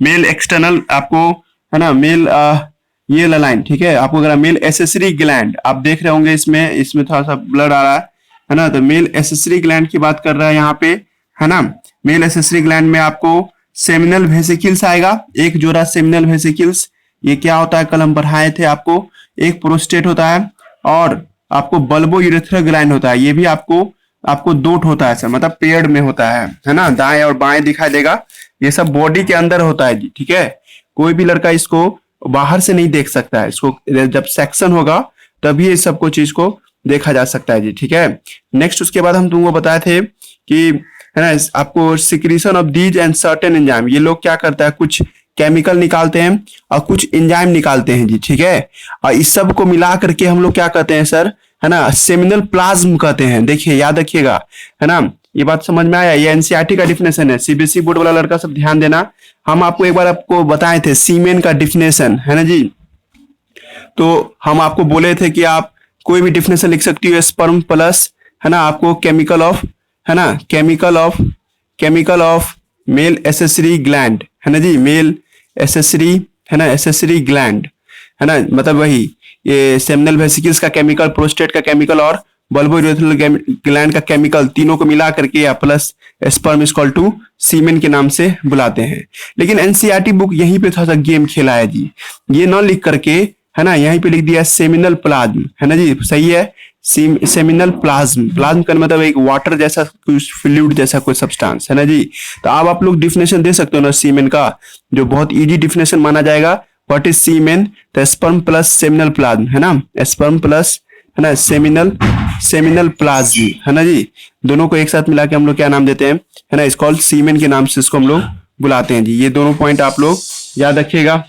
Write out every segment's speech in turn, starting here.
Male external आपको है ना, मेल ये लाइन, ठीक है। आपको अगर मेल एसेसरी ग्लैंड आप देख रहे होंगे, इसमें थोड़ा सा ब्लर आ रहा है ना, तो मेल एसेसरी ग्लैंड की बात कर रहा है यहाँ पे, है ना। मेल एसेसरी ग्लैंड में आपको सेमिनल वेसिकल्स आएगा, एक जोड़ा सेमिनल वेसिकल्स। ये क्या होता है, कल हम पढ़ाए थे आपको। एक प्रोस्टेट होता है और आपको बल्बो यूरेथ्रल ग्लैंड होता है। ये भी आपको दो होता है सर, मतलब पेयर्ड में होता है ना, दाएं और बाएं दिखाई देगा। ये सब बॉडी के अंदर होता है जी, ठीक है। कोई भी लड़का इसको बाहर से नहीं देख सकता है, इसको जब सेक्शन होगा तभी ये सबको चीज को देखा जा सकता है जी, ठीक है। नेक्स्ट उसके बाद हम तुमको बताए थे कि है ना, आपको secretion of these and certain enzyme, ये लोग क्या करता है, कुछ केमिकल निकालते हैं और कुछ एंजाइम निकालते हैं जी, ठीक है। और इस सब को मिला करके हम लोग क्या कहते हैं सर, है ना, सेमिनल प्लाज्म कहते हैं। देखिए याद रखिएगा, है ना, ये बात समझ में आया। ये एनसीईआरटी का डिफिनेशन है, सीबीएसई बोर्ड वाला लड़का सब ध्यान देना। हम आपको एक बार आपको बताए थे सीमेन का डिफिनेशन, है ना जी। तो हम आपको बोले थे कि आप कोई भी डिफिनेशन लिख सकती हो, स्पर्म प्लस, है ना, आपको केमिकल ऑफ, है ना, chemical of male accessory gland, है ना जी, मेल एसेसरी, है ना, एसेसरी ग्लैंड, है ना, मतलब वही ये सेमिनल वेसिकल्स का केमिकल, प्रोस्टेट का केमिकल और बल्बो यूरेथ्रल ग्लैंड का केमिकल, तीनों को मिला करके या plus sperm is equal to semen के नाम से बुलाते हैं। लेकिन एनसीईआरटी बुक यहीं पे थोड़ा सा गेम खेला है जी, ये न लिख करके, है ना, यहीं पे लिख दिया सेमिनल प्लाज्म, है ना जी, सही है। सेमिनल प्लाज्म, प्लाज्म का मतलब एक वाटर जैसा कुछ फ्लूइड जैसा कोई सब्सटेंस, है ना जी। तो अब आप लोग डिफिनेशन दे सकते हो ना सीमेन का, जो बहुत इजी डिफिनेशन माना जाएगा। व्हाट इज सीमेन, तो स्पर्म प्लस सेमिनल प्लाज्म, है ना, स्पर्म प्लस, है ना, सेमिनल प्लाज्म, है ना जी। दोनों को एक साथ मिला के हम लोग क्या नाम देते हैं, है ना, इसको सीमेन के नाम से इसको हम लोग बुलाते हैं जी। ये दोनों पॉइंट आप लोग याद रखिएगा,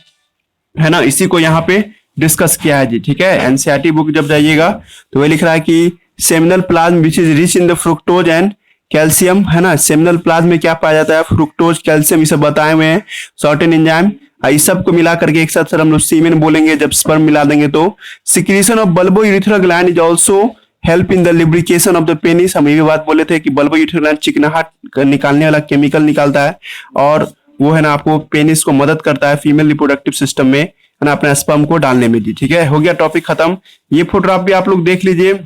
है ना। इसी को यहाँ पे डिस्कस किया है जी, ठीक है। एनसीईआरटी बुक जब जाइएगा तो वह लिख रहा है कि seminal plasm which is rich in the fructose and calcium, है ना। सेमिनल प्लाज्म में क्या पाया जाता है, फ्रुक्टोज, कैल्शियम, ये सब बताए हुए हैं, सर्टेन एंजाइम। इस सब को मिला करके एक साथ सर हम लोग सीमेन बोलेंगे। जब स्पर्म मिला देंगे तो secretion of bulbo urethral gland is also help in the lubrication of the penis. हम ये भी बात बोले थे कि बल्बो यूरेथ्रल ग्लैंड चिकनाहट निकालने वाला केमिकल निकालता है और वो है ना आपको पेनिस को मदद करता है फीमेल रिप्रोडक्टिव सिस्टम में, है ना, अपने स्पर्म को डालने में जी, ठीक है। हो गया टॉपिक खत्म। ये फोटोग्राफ भी आप लोग देख लीजिए।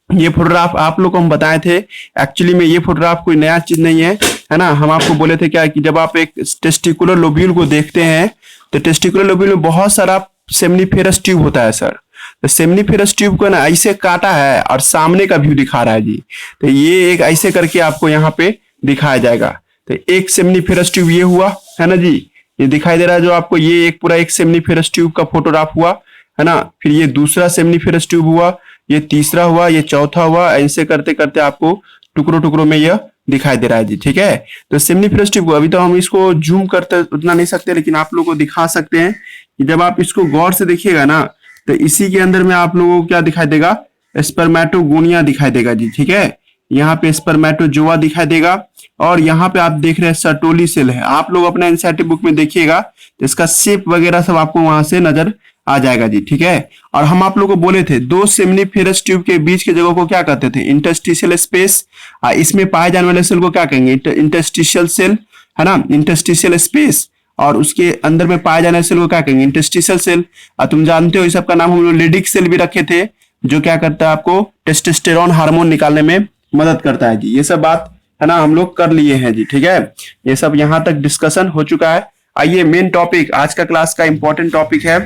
ये फोटोग्राफ आप लोग को हम बताए थे, एक्चुअली में ये फोटोग्राफ कोई नया चीज नहीं है ना। हम आपको बोले थे क्या कि जब आप एक टेस्टिकुलर लोब्यूल को देखते हैं तो टेस्टिकुलर लोब्यूल में बहुत सारा सेमनीफेरस ट्यूब होता है सर। तो सेमनीफेरस ट्यूब को ना ऐसे काटा है और सामने का व्यू दिखा रहा है जी। तो ये एक ऐसे करके आपको यहाँ पे दिखाया जाएगा। तो एक सेमनीफेरस ट्यूब ये हुआ, है ना जी, ये दिखाई दे रहा है जो आपको, ये एक पूरा एक सेमनीफेरस ट्यूब का फोटोग्राफ हुआ, है ना। फिर ये दूसरा सेमनीफेरस ट्यूब हुआ, ये तीसरा हुआ, ये चौथा हुआ, ऐसे करते करते आपको टुकड़ों टुकड़ों में यह दिखाई दे रहा है जी, ठीक है। तो सेमनीफेरस ट्यूब को अभी तो हम इसको जूम करते उतना नहीं सकते, लेकिन आप लोगों को दिखा सकते हैं कि जब आप इसको गौर से देखिएगा ना तो इसी के अंदर में आप लोगों को क्या दिखाई देगा, स्पर्मेटोगोनिया दिखाई देगा जी, ठीक है। यहाँ पे स्पर्मेटोजोआ दिखाई देगा और यहाँ पे आप देख रहे हैं सर्टोली सेल है। आप लोग अपना एनसीईआरटी बुक में देखिएगा तो इसका शेप वगैरह सब आपको वहां से नजर आ जाएगा जी, ठीक है। और हम आप लोगों को बोले थे दो सेमनीफेरस ट्यूब के बीच के जगह को क्या कहते थे, इंटरस्टिशियल स्पेस। इसमें पाए जाने वाले सेल को क्या कहेंगे, इंटरस्टिशियल सेल, है ना, इंटरस्टिशियल स्पेस। और उसके अंदर में पाए जाने सेल को क्या कहेंगे, इंटरस्टिशियल सेल। और तुम जानते हो इस सब का नाम हम लोग लेडिक सेल भी रखे थे, जो क्या करता है आपको टेस्टोस्टेरोन हार्मोन निकालने में मदद करता है जी। ये सब बात है ना हम लोग कर लिए हैं जी, ठीक है। ये सब यहाँ तक डिस्कशन हो चुका है। आइए मेन टॉपिक, आज का क्लास का इंपॉर्टेंट टॉपिक है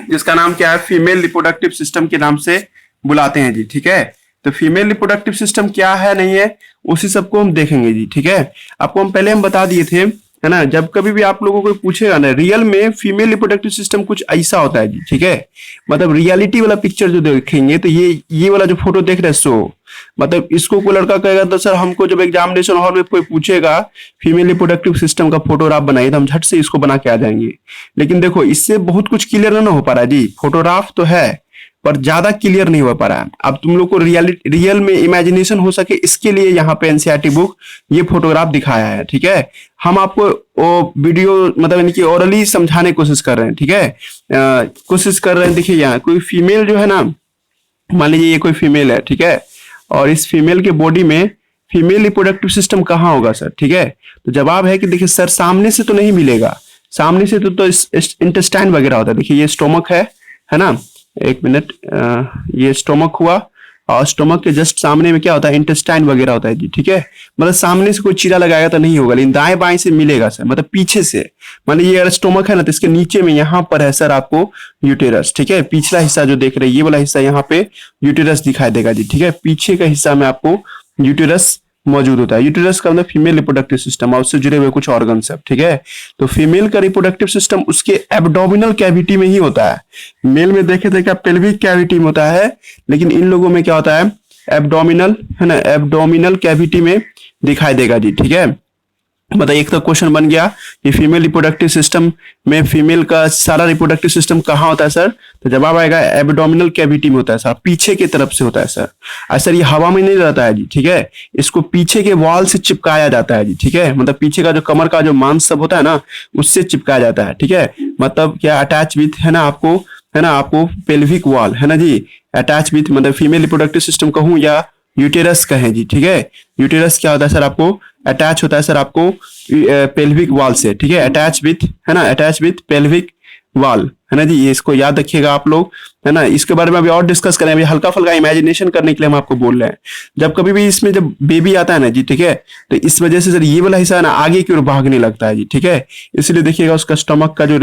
जिसका नाम क्या है, फीमेल रिप्रोडक्टिव सिस्टम के नाम से बुलाते हैं जी, ठीक है। तो फीमेल रिप्रोडक्टिव सिस्टम क्या है नहीं है उसी सबको हम देखेंगे जी, ठीक है। आपको हम पहले बता दिए थे, है ना, जब कभी भी आप लोगों को पूछेगा ना रियल में फीमेल रिप्रोडक्टिव सिस्टम कुछ ऐसा होता है जी, ठीक है। मतलब रियलिटी वाला पिक्चर जो देखेंगे तो ये वाला जो फोटो देख रहे हैं सो मतलब इसको कोई लड़का कहेगा तो सर हमको जब एग्जामिनेशन हॉल में कोई पूछेगा फीमेल रिप्रोडक्टिव सिस्टम का फोटोग्राफ बनाइए तो हम झट से इसको बना के आ जाएंगे। लेकिन देखो इससे बहुत कुछ क्लियर ना हो पा रहा है जी, फोटोग्राफ तो है पर ज्यादा क्लियर नहीं हो पा रहा है। अब तुम लोग को रियल में इमेजिनेशन हो सके इसके लिए यहाँ पे एनसीईआरटी बुक ये फोटोग्राफ दिखाया है, ठीक है। हम आपको वो वीडियो मतलब इनकी ओरली समझाने की कोशिश कर रहे हैं, ठीक है। कोशिश कर रहे हैं। देखिए यहाँ कोई फीमेल जो है ना, मान लीजिए ये कोई फीमेल है, ठीक है, और इस फीमेल के बॉडी में फीमेल रिप्रोडक्टिव सिस्टम कहाँ होगा सर, ठीक है। तो जवाब है कि देखिए सर सामने से तो नहीं मिलेगा, सामने से तो इंटेस्टाइन वगैरह होता है। देखिए ये स्टोमक है ना, एक मिनट, ये स्टोमक हुआ और स्टोमक के जस्ट सामने में क्या होता है, इंटेस्टाइन वगैरह होता है जी, ठीक है। मतलब सामने से कोई चीरा लगाएगा तो नहीं होगा, लेकिन दाएं बाएं से मिलेगा सर, मतलब पीछे से। मान लीजिए अगर स्टोमक है ना, तो इसके नीचे में यहाँ पर है सर आपको यूटेरस, ठीक है। पिछला हिस्सा जो देख रहे हैं ये वाला हिस्सा यहाँ पे यूटेरस दिखाई देगा जी, ठीक है। पीछे का हिस्सा में आपको यूटेरस मौजूद होता है। यूटेरस का मतलब फीमेल रिप्रोडक्टिव सिस्टम और उससे जुड़े हुए कुछ ऑर्गन सब, ठीक है। तो फीमेल का रिप्रोडक्टिव सिस्टम उसके एब्डोमिनल कैविटी में ही होता है। मेल में देखे थे क्या पेल्विक कैविटी में होता है, लेकिन इन लोगों में क्या होता है, एब्डोमिनल, है ना, एब्डोमिनल कैविटी में दिखाई देगा जी, ठीक है। मतलब एक तो क्वेश्चन बन गया कि फीमेल रिप्रोडक्टिव सिस्टम में फीमेल का सारा रिप्रोडक्टिव सिस्टम कहाँ होता है सर, तो जवाब आएगा एब्डोमिनल कैविटी में होता है सर, पीछे की तरफ से होता है सर। और सर ये हवा में नहीं रहता है जी, ठीक है। इसको पीछे के वॉल से चिपकाया जाता है जी, ठीक है। मतलब पीछे का जो कमर का जो मांस सब होता है ना, उससे चिपकाया जाता है, ठीक है। मतलब क्या अटैच विथ, है ना, आपको पेल्विक वॉल, है ना जी, अटैच विथ, मतलब फीमेल रिप्रोडक्टिव सिस्टम कहूँ या यूटेरस कहें जी, ठीक है। यूटेरस क्या होता है सर, आपको अटैच होता है सर आपको पेल्विक वॉल से, ठीक है। अटैच विथ, है ना, अटैच विथ पेल्विक वॉल, है ना जी। ये इसको याद रखिएगा आप लोग, है ना। इसके बारे में अभी और डिस्कस करें, अभी हल्का फुल्का इमेजिनेशन करने के लिए हम आपको बोल रहे हैं। जब कभी भी इसमें जब बेबी आता है ना जी, ठीक है, तो इस वजह से सर ये वाला हिस्सा ना आगे की ओर भागने लगता है जी, ठीक है। इसलिए देखिएगा उसका स्टमक का जो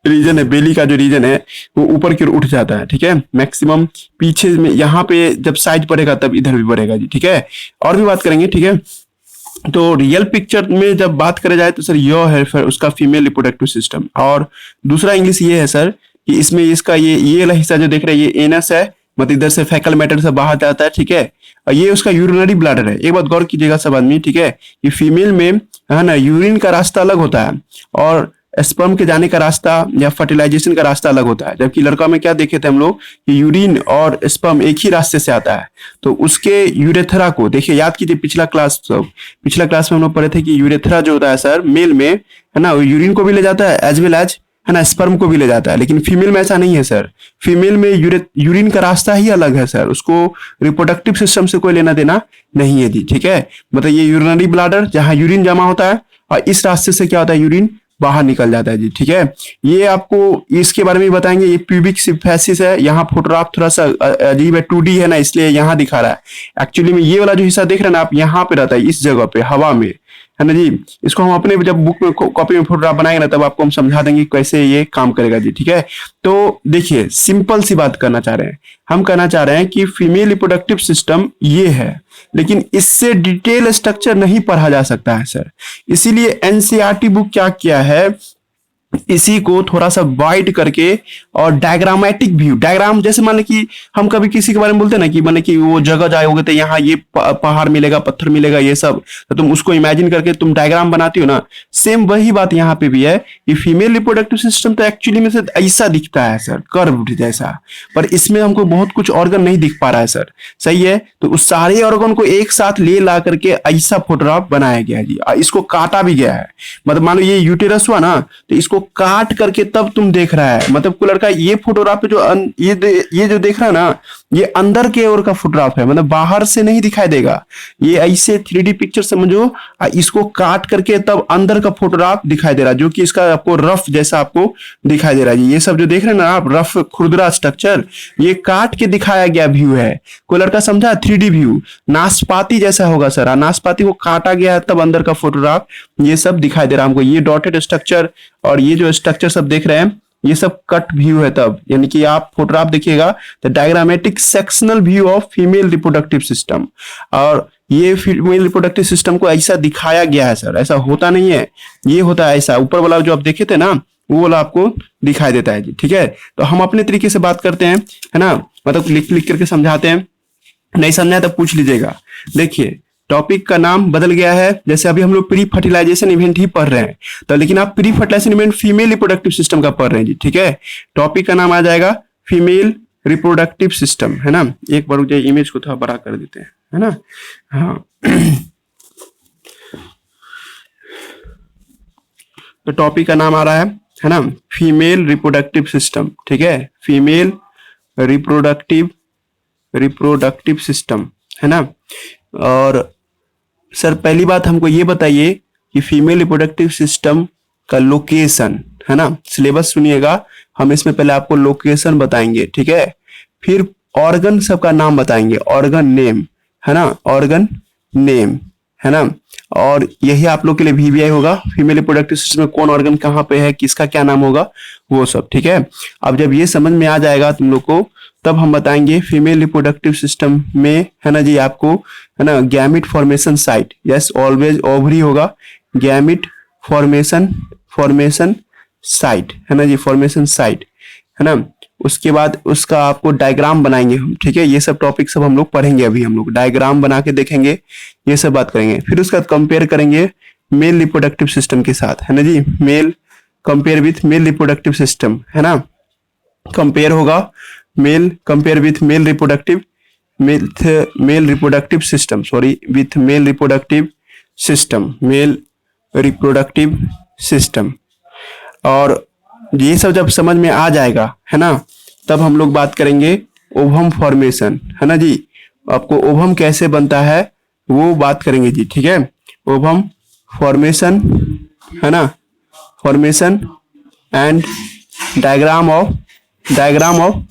रीजन है, बेली का जो रीजन है वो ऊपर की ओर उठ जाता है, ठीक है। मैक्सिमम पीछे में यहाँ पे जब साइज बढ़ेगा तब इधर भी बढ़ेगा जी, ठीक है। और भी बात करेंगे, ठीक है। तो रियल पिक्चर में जब बात करें जाए तो सर यह है फिर उसका फीमेल रिप्रोडक्टिव सिस्टम। और दूसरा इंग्लिश ये है सर कि इसमें इसका ये वाला हिस्सा जो देख रहे हैं ये एनस है, मतलब इधर से फैकल मैटर से बाहर जाता है, ठीक है। और ये उसका यूरिनरी ब्लैडर है। एक बात गौर कीजिएगा सब आदमी, ठीक है, कि फीमेल में, है ना, यूरिन का रास्ता अलग होता है और स्पर्म के जाने का रास्ता या फर्टिलाइजेशन का रास्ता अलग होता है। जबकि लड़का में क्या देखे थे हम लोग कि यूरिन और स्पर्म एक ही रास्ते से आता है। तो उसके यूरेथ्रा को देखिए, याद कीजिए पिछला क्लास में हम लोग पढ़े थे कि यूरेथ्रा जो होता है सर मेल में, है ना, वो यूरिन को भी ले जाता है एज वेल एज, है ना, स्पर्म को भी ले जाता है। लेकिन फीमेल में ऐसा नहीं है सर। फीमेल में यूरिन का रास्ता ही अलग है सर, उसको रिप्रोडक्टिव सिस्टम से कोई लेना देना नहीं है जी, ठीक है। मतलब ये यूरिनरी ब्लैडर जहां यूरिन जमा होता है और इस रास्ते से क्या होता है, यूरिन बाहर निकल जाता है जी, ठीक है। ये आपको इसके बारे में बताएंगे। ये प्यूबिक सिम्फेसिस है। यहाँ फोटोग्राफ थोड़ा सा अजीब है, 2D है ना, इसलिए यहाँ दिखा रहा है। एक्चुअली में ये वाला जो हिस्सा देख रहे हैं ना आप, यहाँ पे रहता है, इस जगह पे हवा में, है ना जी। इसको हम अपने जब बुक में कॉपी में फोटोग्राफ बनाएंगे ना तब आपको हम समझा देंगे कैसे ये काम करेगा जी, ठीक है। तो देखिए सिंपल सी बात करना चाह रहे हैं हम, कहना चाह रहे हैं कि फीमेल रिप्रोडक्टिव सिस्टम ये है, लेकिन इससे डिटेल स्ट्रक्चर नहीं पढ़ा जा सकता है सर। इसीलिए एनसीईआरटी बुक क्या किया है, इसी को थोड़ा सा वाइड करके और डायग्रामेटिक व्यू, डायग्राम जैसे मान ली कि हम कभी किसी के बारे में बोलते हैं ना कि मान कि वो जगह जाओगे तो यहाँ ये पहाड़ मिलेगा, पत्थर मिलेगा, ये सब, तो तुम उसको इमेजिन करके तुम डायग्राम बनाती हो ना। सेम वही बात यहाँ पे भी है कि फीमेल रिप्रोडक्टिव सिस्टम तो एक्चुअली में से ऐसा दिखता है सर, कर्व जैसा, पर इसमें हमको बहुत कुछ ऑर्गन नहीं दिख पा रहा है सर, सही है। तो उस सारे ऑर्गन को एक साथ ले ला करके ऐसा फोटोग्राफ बनाया गया है जी। इसको काटा भी गया है। मतलब मान लो ये यूटेरस हुआ ना, तो इसको काट करके तब तुम देख रहा है। मतलब कुल लड़का ये फोटोग्राफ जो ये जो देख रहा है ना, ये अंदर के ओर का फोटोग्राफ है, मतलब बाहर से नहीं दिखाई देगा। ये ऐसे 3D पिक्चर समझो, इसको काट करके तब अंदर का फोटोग्राफ दिखाई दे रहा है, जो कि इसका आपको रफ जैसा आपको दिखाई दे रहा है। ये सब जो देख रहे हैं ना आप, रफ खुरदरा स्ट्रक्चर, ये काट के दिखाया गया व्यू है। कोई लड़का समझा 3D व्यू नाशपाती जैसा होगा सर, नाशपाती को काटा गया है तब अंदर का फोटोग्राफ ये सब दिखाई दे रहा है हमको। ये डॉटेड स्ट्रक्चर और ये जो स्ट्रक्चर सब देख रहे हैं ये सब कट व्यू है तब, यानी कि आप फोटोग्राफ देखिएगा तो diagrammatic sectional view of female reproductive system. और ये फीमेल रिप्रोडक्टिव सिस्टम को ऐसा दिखाया गया है सर, ऐसा होता नहीं है, ये होता है ऐसा। ऊपर वाला जो आप देखे थे ना वो वाला आपको दिखाई देता है जी, ठीक है। तो हम अपने तरीके से बात करते हैं, है ना, मतलब लिख करके समझाते हैं। नहीं समझा तो पूछ लीजिएगा। देखिए टॉपिक का नाम बदल गया है, जैसे अभी हम लोग प्री फर्टिलाइजेशन इवेंट ही पढ़ रहे हैं, तो लेकिन आप pre fertilisation event female reproductive system का पढ़ रहे हैं जी, ठीक है। टॉपिक का नाम आ जाएगा फीमेल रिप्रोडक्टिव सिस्टम, है ना। एक बार मुझे इमेज को थोड़ा बड़ा कर देते हैं, है ना। हाँ तो टॉपिक का नाम आ रहा है ना, फीमेल रिप्रोडक्टिव सिस्टम, ठीक है। फीमेल रिप्रोडक्टिव सिस्टम, है ना। और सर पहली बात हमको ये बताइए कि फीमेल रिप्रोडक्टिव सिस्टम का लोकेशन, है ना, सिलेबस सुनिएगा, हम इसमें पहले आपको लोकेशन बताएंगे, ठीक है, फिर ऑर्गन सबका नाम बताएंगे, ऑर्गन नेम, है ना, ऑर्गन नेम, है ना, और यही आप लोग के लिए वीवीआई होगा, फीमेल रिप्रोडक्टिव सिस्टम में कौन ऑर्गन कहाँ पे है, किसका क्या नाम होगा, वो सब, ठीक है। अब जब ये समझ में आ जाएगा तुम लोग को, तब हम बताएंगे फीमेल रिप्रोडक्टिव सिस्टम में, है ना जी, आपको, है ना, gamete formation site, yes always ovary होगा, गैमिट फॉर्मेशन साइट, है ना जी, फॉर्मेशन साइट, है ना। उसके बाद उसका आपको डायग्राम बनाएंगे हम, ठीक है, ये सब टॉपिक सब हम लोग पढ़ेंगे, अभी हम लोग डायग्राम बना के देखेंगे, ये सब बात करेंगे। फिर उसका कंपेयर करेंगे मेल रिप्रोडक्टिव सिस्टम के साथ, है ना जी, male compare with male reproductive system, है ना, कंपेयर होगा male compare with male reproductive system, sorry, with male reproductive system. और ये सब जब समझ में आ जाएगा, है ना, तब हम लोग बात करेंगे ओवम फॉर्मेशन, है ना जी, आपको ओवम कैसे बनता है वो बात करेंगे जी, ठीक है, ओवम फॉर्मेशन, है ना, formation and diagram of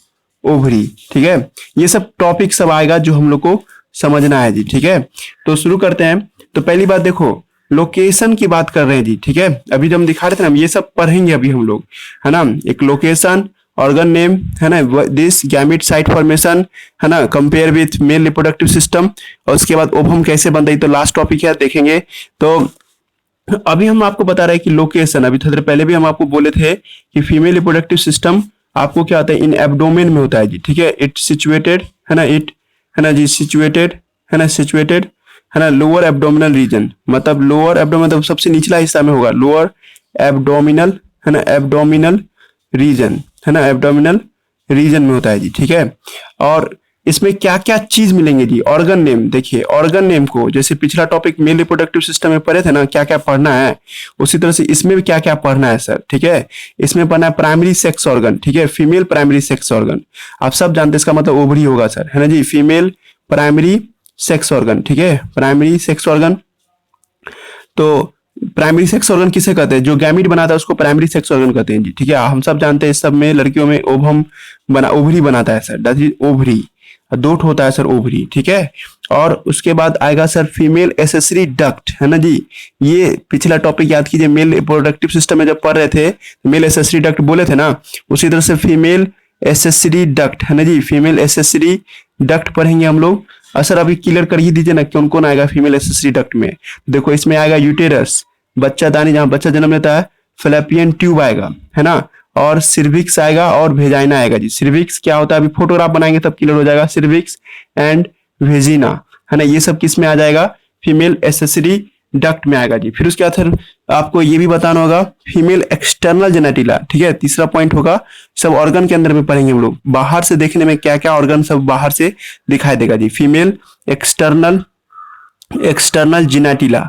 ovary, ठीक है, ये सब टॉपिक सब आएगा जो हम लोग को समझना है जी, ठीक है। तो शुरू करते हैं। तो पहली बात देखो, लोकेशन की बात कर रहे हैं जी, ठीक है, अभी जो हम दिखा रहे थे ना, ये सब पढ़ेंगे अभी हम लोग, है ना, एक लोकेशन, ऑर्गन नेम, है ना, दिस गैमिट साइट फॉर्मेशन, है ना, compare with male reproductive system, और उसके बाद ओवम कैसे बनता है, तो लास्ट टॉपिक है, देखेंगे। तो अभी हम आपको बता रहे हैं कि लोकेशन, अभी थोड़ी देर पहले भी हम आपको बोले थे कि फीमेल रिप्रोडक्टिव सिस्टम आपको क्या होता है, इन एब्डोमेन में होता है जी, ठीक है, इट सिचुएटेड, है ना, इट, है ना जी, सिचुएटेड, है ना, लोअर एब्डोमिनल रीजन, मतलब लोअर एब्डोमिनल मतलब सबसे निचला हिस्सा में होगा, लोअर एब्डोमिनल, है ना, एब्डोमिनल रीजन, है ना, एब्डोमिनल रीजन में होता है जी, ठीक है। और इसमें क्या क्या चीज मिलेंगे जी, ऑर्गन नेम, देखिए ऑर्गन नेम को जैसे पिछला टॉपिक मेल रिप्रोडक्टिव सिस्टम में पढ़े थे ना, क्या क्या पढ़ना है, उसी तरह से इसमें भी क्या क्या पढ़ना है सर, ठीक है। इसमें पढ़ना है प्राइमरी सेक्स ऑर्गन, ठीक है, फीमेल प्राइमरी सेक्स ऑर्गन, आप सब जानते हैं इसका मतलब ओवरी होगा सर, है ना जी, फीमेल प्राइमरी सेक्स ऑर्गन, ठीक है, प्राइमरी सेक्स ऑर्गन। तो प्राइमरी सेक्स ऑर्गन किसे कहते हैं, जो गैमिट बनाता है उसको प्राइमरी सेक्स ऑर्गन कहते हैं जी, ठीक है, हम सब जानते हैं। इस सब में लड़कियों में ओवम ओवरी बनाता है सर, दैट इज ओवरी, दोठ होता है सर ओवरी, ठीक है। और उसके बाद आएगा सर फीमेल एसेसरी डक्ट, है ना जी, ये पिछला टॉपिक याद कीजिए, मेल रिप्रोडक्टिव सिस्टम में जब पढ़ रहे थे मेल एसेसरी डक्ट बोले थे ना, उसी तरह से फीमेल एसेसरी डक्ट, है ना जी, फीमेल एसेसरी डक्ट पढ़ेंगे हम लोग। सर अभी क्लियर कर ही दीजिए ना कौन कौन आएगा फीमेल एसेसरी डक्ट में। देखो इसमें आएगा यूटेरस, बच्चादानी जहां बच्चा जन्म लेता है, फैलोपियन ट्यूब आएगा, है ना, और सिर्विक्स आएगा और वेजाइना आएगा जी। सिर्विक्स क्या होता है, अभी फोटोग्राफ बनाएंगे तब क्लियर हो जाएगा, सिर्विक्स एंड वेजिना, है ना, ये सब किस में आ जाएगा, फीमेल एसेसरी डक्ट में आएगा जी। फिर उसके बाद फिर आपको ये भी बताना होगा फीमेल एक्सटर्नल जेनेटिला, ठीक है, तीसरा पॉइंट होगा, सब ऑर्गन के अंदर में पढ़ेंगे हम लोग, बाहर से देखने में क्या क्या ऑर्गन सब बाहर से दिखाई देगा जी, फीमेल एक्सटर्नल जेनेटिला,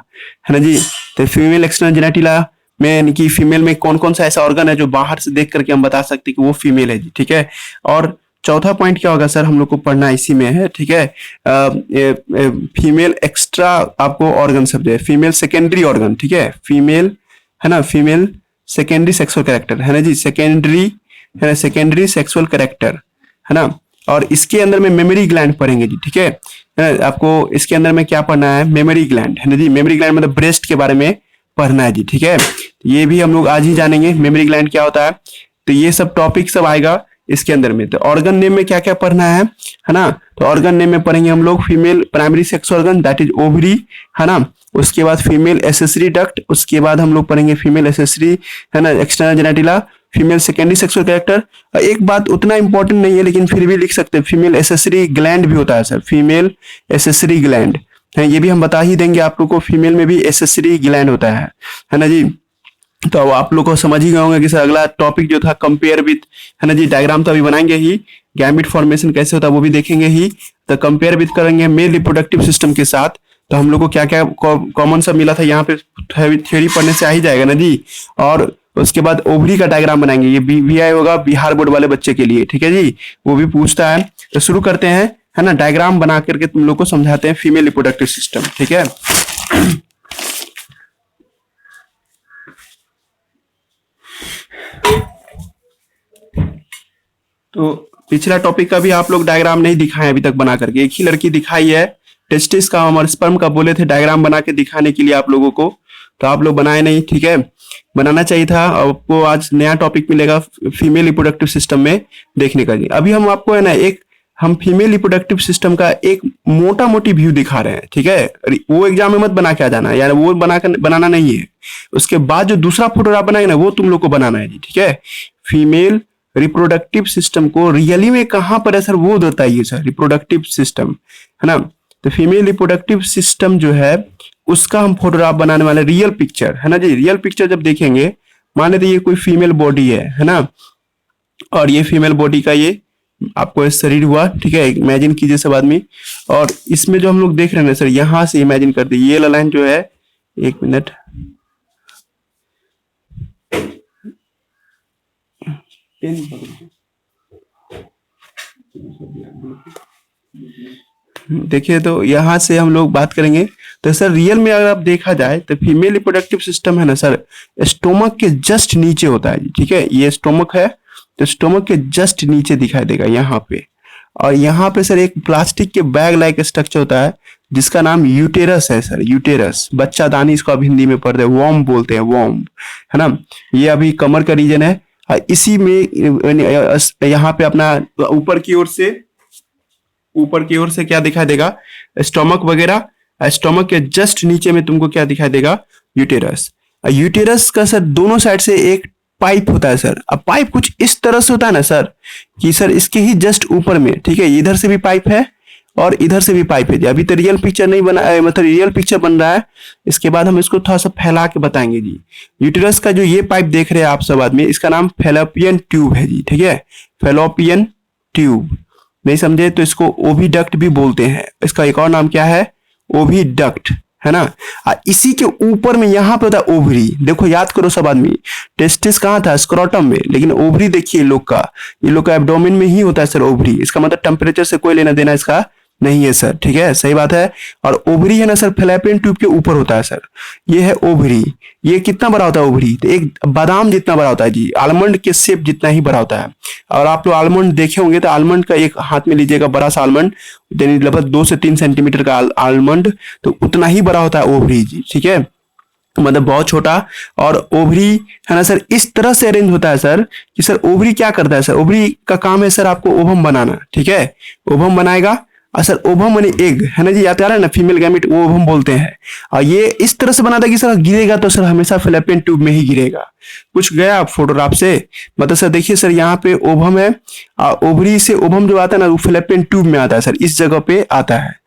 है ना जी। तो फीमेल एक्सटर्नल जेनेटिला में यानी कि फीमेल में कौन कौन सा ऐसा ऑर्गन है जो बाहर से देख करके हम बता सकते हैं कि वो फीमेल है जी, ठीक है। और चौथा पॉइंट क्या होगा सर, हम लोग को पढ़ना इसी में है, ठीक है, फीमेल एक्स्ट्रा आपको ऑर्गन सब जो है, फीमेल सेकेंडरी ऑर्गन, ठीक है, फीमेल, है ना, फीमेल सेकेंडरी सेक्सुअल कैरेक्टर, है ना जी, सेकेंडरी, है ना, सेकेंडरी सेक्सुअल कैरेक्टर, है ना। और इसके अंदर में मेमोरी ग्लैंड पढ़ेंगे जी, ठीक है, आपको इसके अंदर में क्या पढ़ना है, मेमोरी ग्लैंड, है ना जी, मेमोरी ग्लैंड मतलब ब्रेस्ट के बारे में पढ़ना है जी, ठीक है, ये भी हम लोग आज ही जानेंगे मेमोरी ग्लैंड क्या होता है। तो ये सब टॉपिक सब आएगा इसके अंदर में। तो ऑर्गन नेम में क्या क्या पढ़ना है ना, तो ऑर्गन नेम में पढ़ेंगे हम लोग female primary sex organ that is ovary, है ना, उसके बाद फीमेल एसेसरी डक्ट, उसके बाद हम लोग पढ़ेंगे फीमेल एसेसरी, है ना, external genitalia, female secondary sexual character. एक बात उतना इंपॉर्टेंट नहीं है लेकिन फिर भी लिख सकते हैं, फीमेल एसेसरी ग्लैंड भी होता है सर, फीमेल एसेसरी ग्लैंड है, ये भी हम बता ही देंगे आप लोग को, फीमेल में भी एसेसरी ग्लैंड होता है ना जी। तो अब आप लोग को समझ ही गए होंगे कि सर अगला टॉपिक जो था कंपेयर विथ, है ना जी, डायग्राम तो अभी बनाएंगे ही, गैमिट फॉर्मेशन कैसे होता है वो भी देखेंगे ही। तो कंपेयर विथ करेंगे मेल रिप्रोडक्टिव सिस्टम के साथ, तो हम लोग को क्या क्या कॉमन सब मिला था यहाँ पे, थ्योरी पढ़ने से आ ही जाएगा ना जी। और उसके बाद ओवरी का डायग्राम बनाएंगे, ये बीआई होगा बिहार बोर्ड वाले बच्चे के लिए, ठीक है जी, वो भी पूछता है। तो शुरू करते हैं, है ना, डायग्राम बना करके तुम लोग को समझाते हैं फीमेल रिप्रोडक्टिव सिस्टम, ठीक है। तो पिछला टॉपिक का भी आप लोग डायग्राम नहीं दिखाए अभी तक बना करके, एक ही लड़की दिखाई है टेस्टिस का और स्पर्म का, बोले थे डायग्राम बना के दिखाने के लिए आप लोगों को, तो आप लोग बनाए नहीं, ठीक है, बनाना चाहिए था। आपको आज नया टॉपिक मिलेगा फीमेल रिप्रोडक्टिव सिस्टम में देखने का जी। अभी हम आपको है ना हम फीमेल रिप्रोडक्टिव सिस्टम का एक मोटा मोटी व्यू दिखा रहे हैं, ठीक है। वो एग्जाम में मत बना के आ जाना, यार वो बनाना नहीं है। उसके बाद जो दूसरा फोटोग्राफ बनाएंगे ना वो तुम लोग को बनाना है जी, ठीक है। फीमेल रिप्रोडक्टिव सिस्टम को रियली में कहां पर है सर, वो बताइए सर, रिप्रोडक्टिव सिस्टम है ना। तो फीमेल रिप्रोडक्टिव सिस्टम जो है उसका हम फोटोग्राफ बनाने वाले, रियल पिक्चर है ना जी। रियल पिक्चर जब देखेंगे, मान लेते ये कोई फीमेल बॉडी है ना, और ये फीमेल बॉडी का ये आपको शरीर हुआ, ठीक है, इमेजिन कीजिए सब आदमी। और इसमें जो हम लोग देख रहे हैं सर, यहां से इमेजिन करते ये लाइन जो है, एक मिनट, देखिए तो यहां से हम लोग बात करेंगे। तो सर रियल में अगर आप देखा जाए तो फीमेल रिप्रोडक्टिव सिस्टम है ना सर, स्टोमक के जस्ट नीचे होता है, ठीक है। ये स्टोमक है, तो स्टोमक के जस्ट नीचे दिखाई देगा यहाँ पे। और यहाँ पे सर एक प्लास्टिक के बैग लाइक स्ट्रक्चर होता है जिसका नाम यूटेरस है सर, यूटेरस। बच्चादानी इसको आप हिंदी में पढ़ते हैं, वॉर्म बोलते हैं, वॉर्म है ना। ये अभी कमर का रीजन है। इसी में यहाँ पे अपना ऊपर की ओर से क्या दिखाई देगा, स्टोमक वगैरह। स्टोमक के जस्ट नीचे में तुमको क्या दिखाई देगा, यूटेरस। यूटेरस का सर दोनों साइड से एक पाइप होता है सर। अब पाइप कुछ इस तरह से होता है ना सर, कि सर इसके ही जस्ट ऊपर में, ठीक है, इधर से भी पाइप है और इधर से भी पाइप है। अभी तो रियल पिक्चर नहीं बना, मतलब रियल पिक्चर बन रहा है, इसके बाद हम इसको थोड़ा सा फैला के बताएंगे जी। यूटेरस का जो ये पाइप देख रहे हैं आप सब आदमी, इसका नाम फैलोपियन ट्यूब है जी, ठीक है, फैलोपियन ट्यूब। नहीं समझे तो इसको ओविडक्ट भी बोलते हैं। इसका एक और नाम क्या है, ओविडक्ट है ना। इसी के ऊपर में यहाँ पे होता है ओवरी। देखो याद करो सब आदमी, टेस्टिस कहाँ था, स्क्रोटम में, लेकिन ओवरी देखिए ये लोग का एब्डोमेन में ही होता है सर ओवरी। इसका मतलब टेम्परेचर से कोई लेना देना इसका नहीं है सर, ठीक है, सही बात है। और ओवरी है ना सर, फैलोपियन ट्यूब के ऊपर होता है सर। ये है ओवरी। ये कितना बड़ा होता है ओवरी, तो एक बादाम जितना बड़ा होता है जी, आलमंड के शेप जितना ही बड़ा होता है। और आप लोग आलमंड देखे होंगे तो आलमंड का एक हाथ में लीजिएगा बड़ा सा आलमंड, लगभग 2 से 3 सेंटीमीटर का आलमंड, तो उतना ही बड़ा होता है ओवरी जी, ठीक है, मतलब बहुत छोटा। और ओवरी है ना सर इस तरह से अरेंज होता है सर, कि सर ओवरी क्या करता है सर, ओवरी का काम है सर आपको ओवम बनाना, ठीक है, ओवम बनाएगा। और सर ओवम माने एग है ना जी, याद आ रहा है ना, फीमेल गैमेट वो ओवम बोलते हैं। और ये इस तरह से बनाता है कि सर गिरेगा तो सर हमेशा फैलोपियन ट्यूब में ही गिरेगा। कुछ गया फोटोग्राफ से, मतलब सर देखिए सर यहाँ पे ओवम है, ओवरी से ओवम जो आता है ना वो फैलोपियन ट्यूब में आता है सर, इस जगह पे आता है।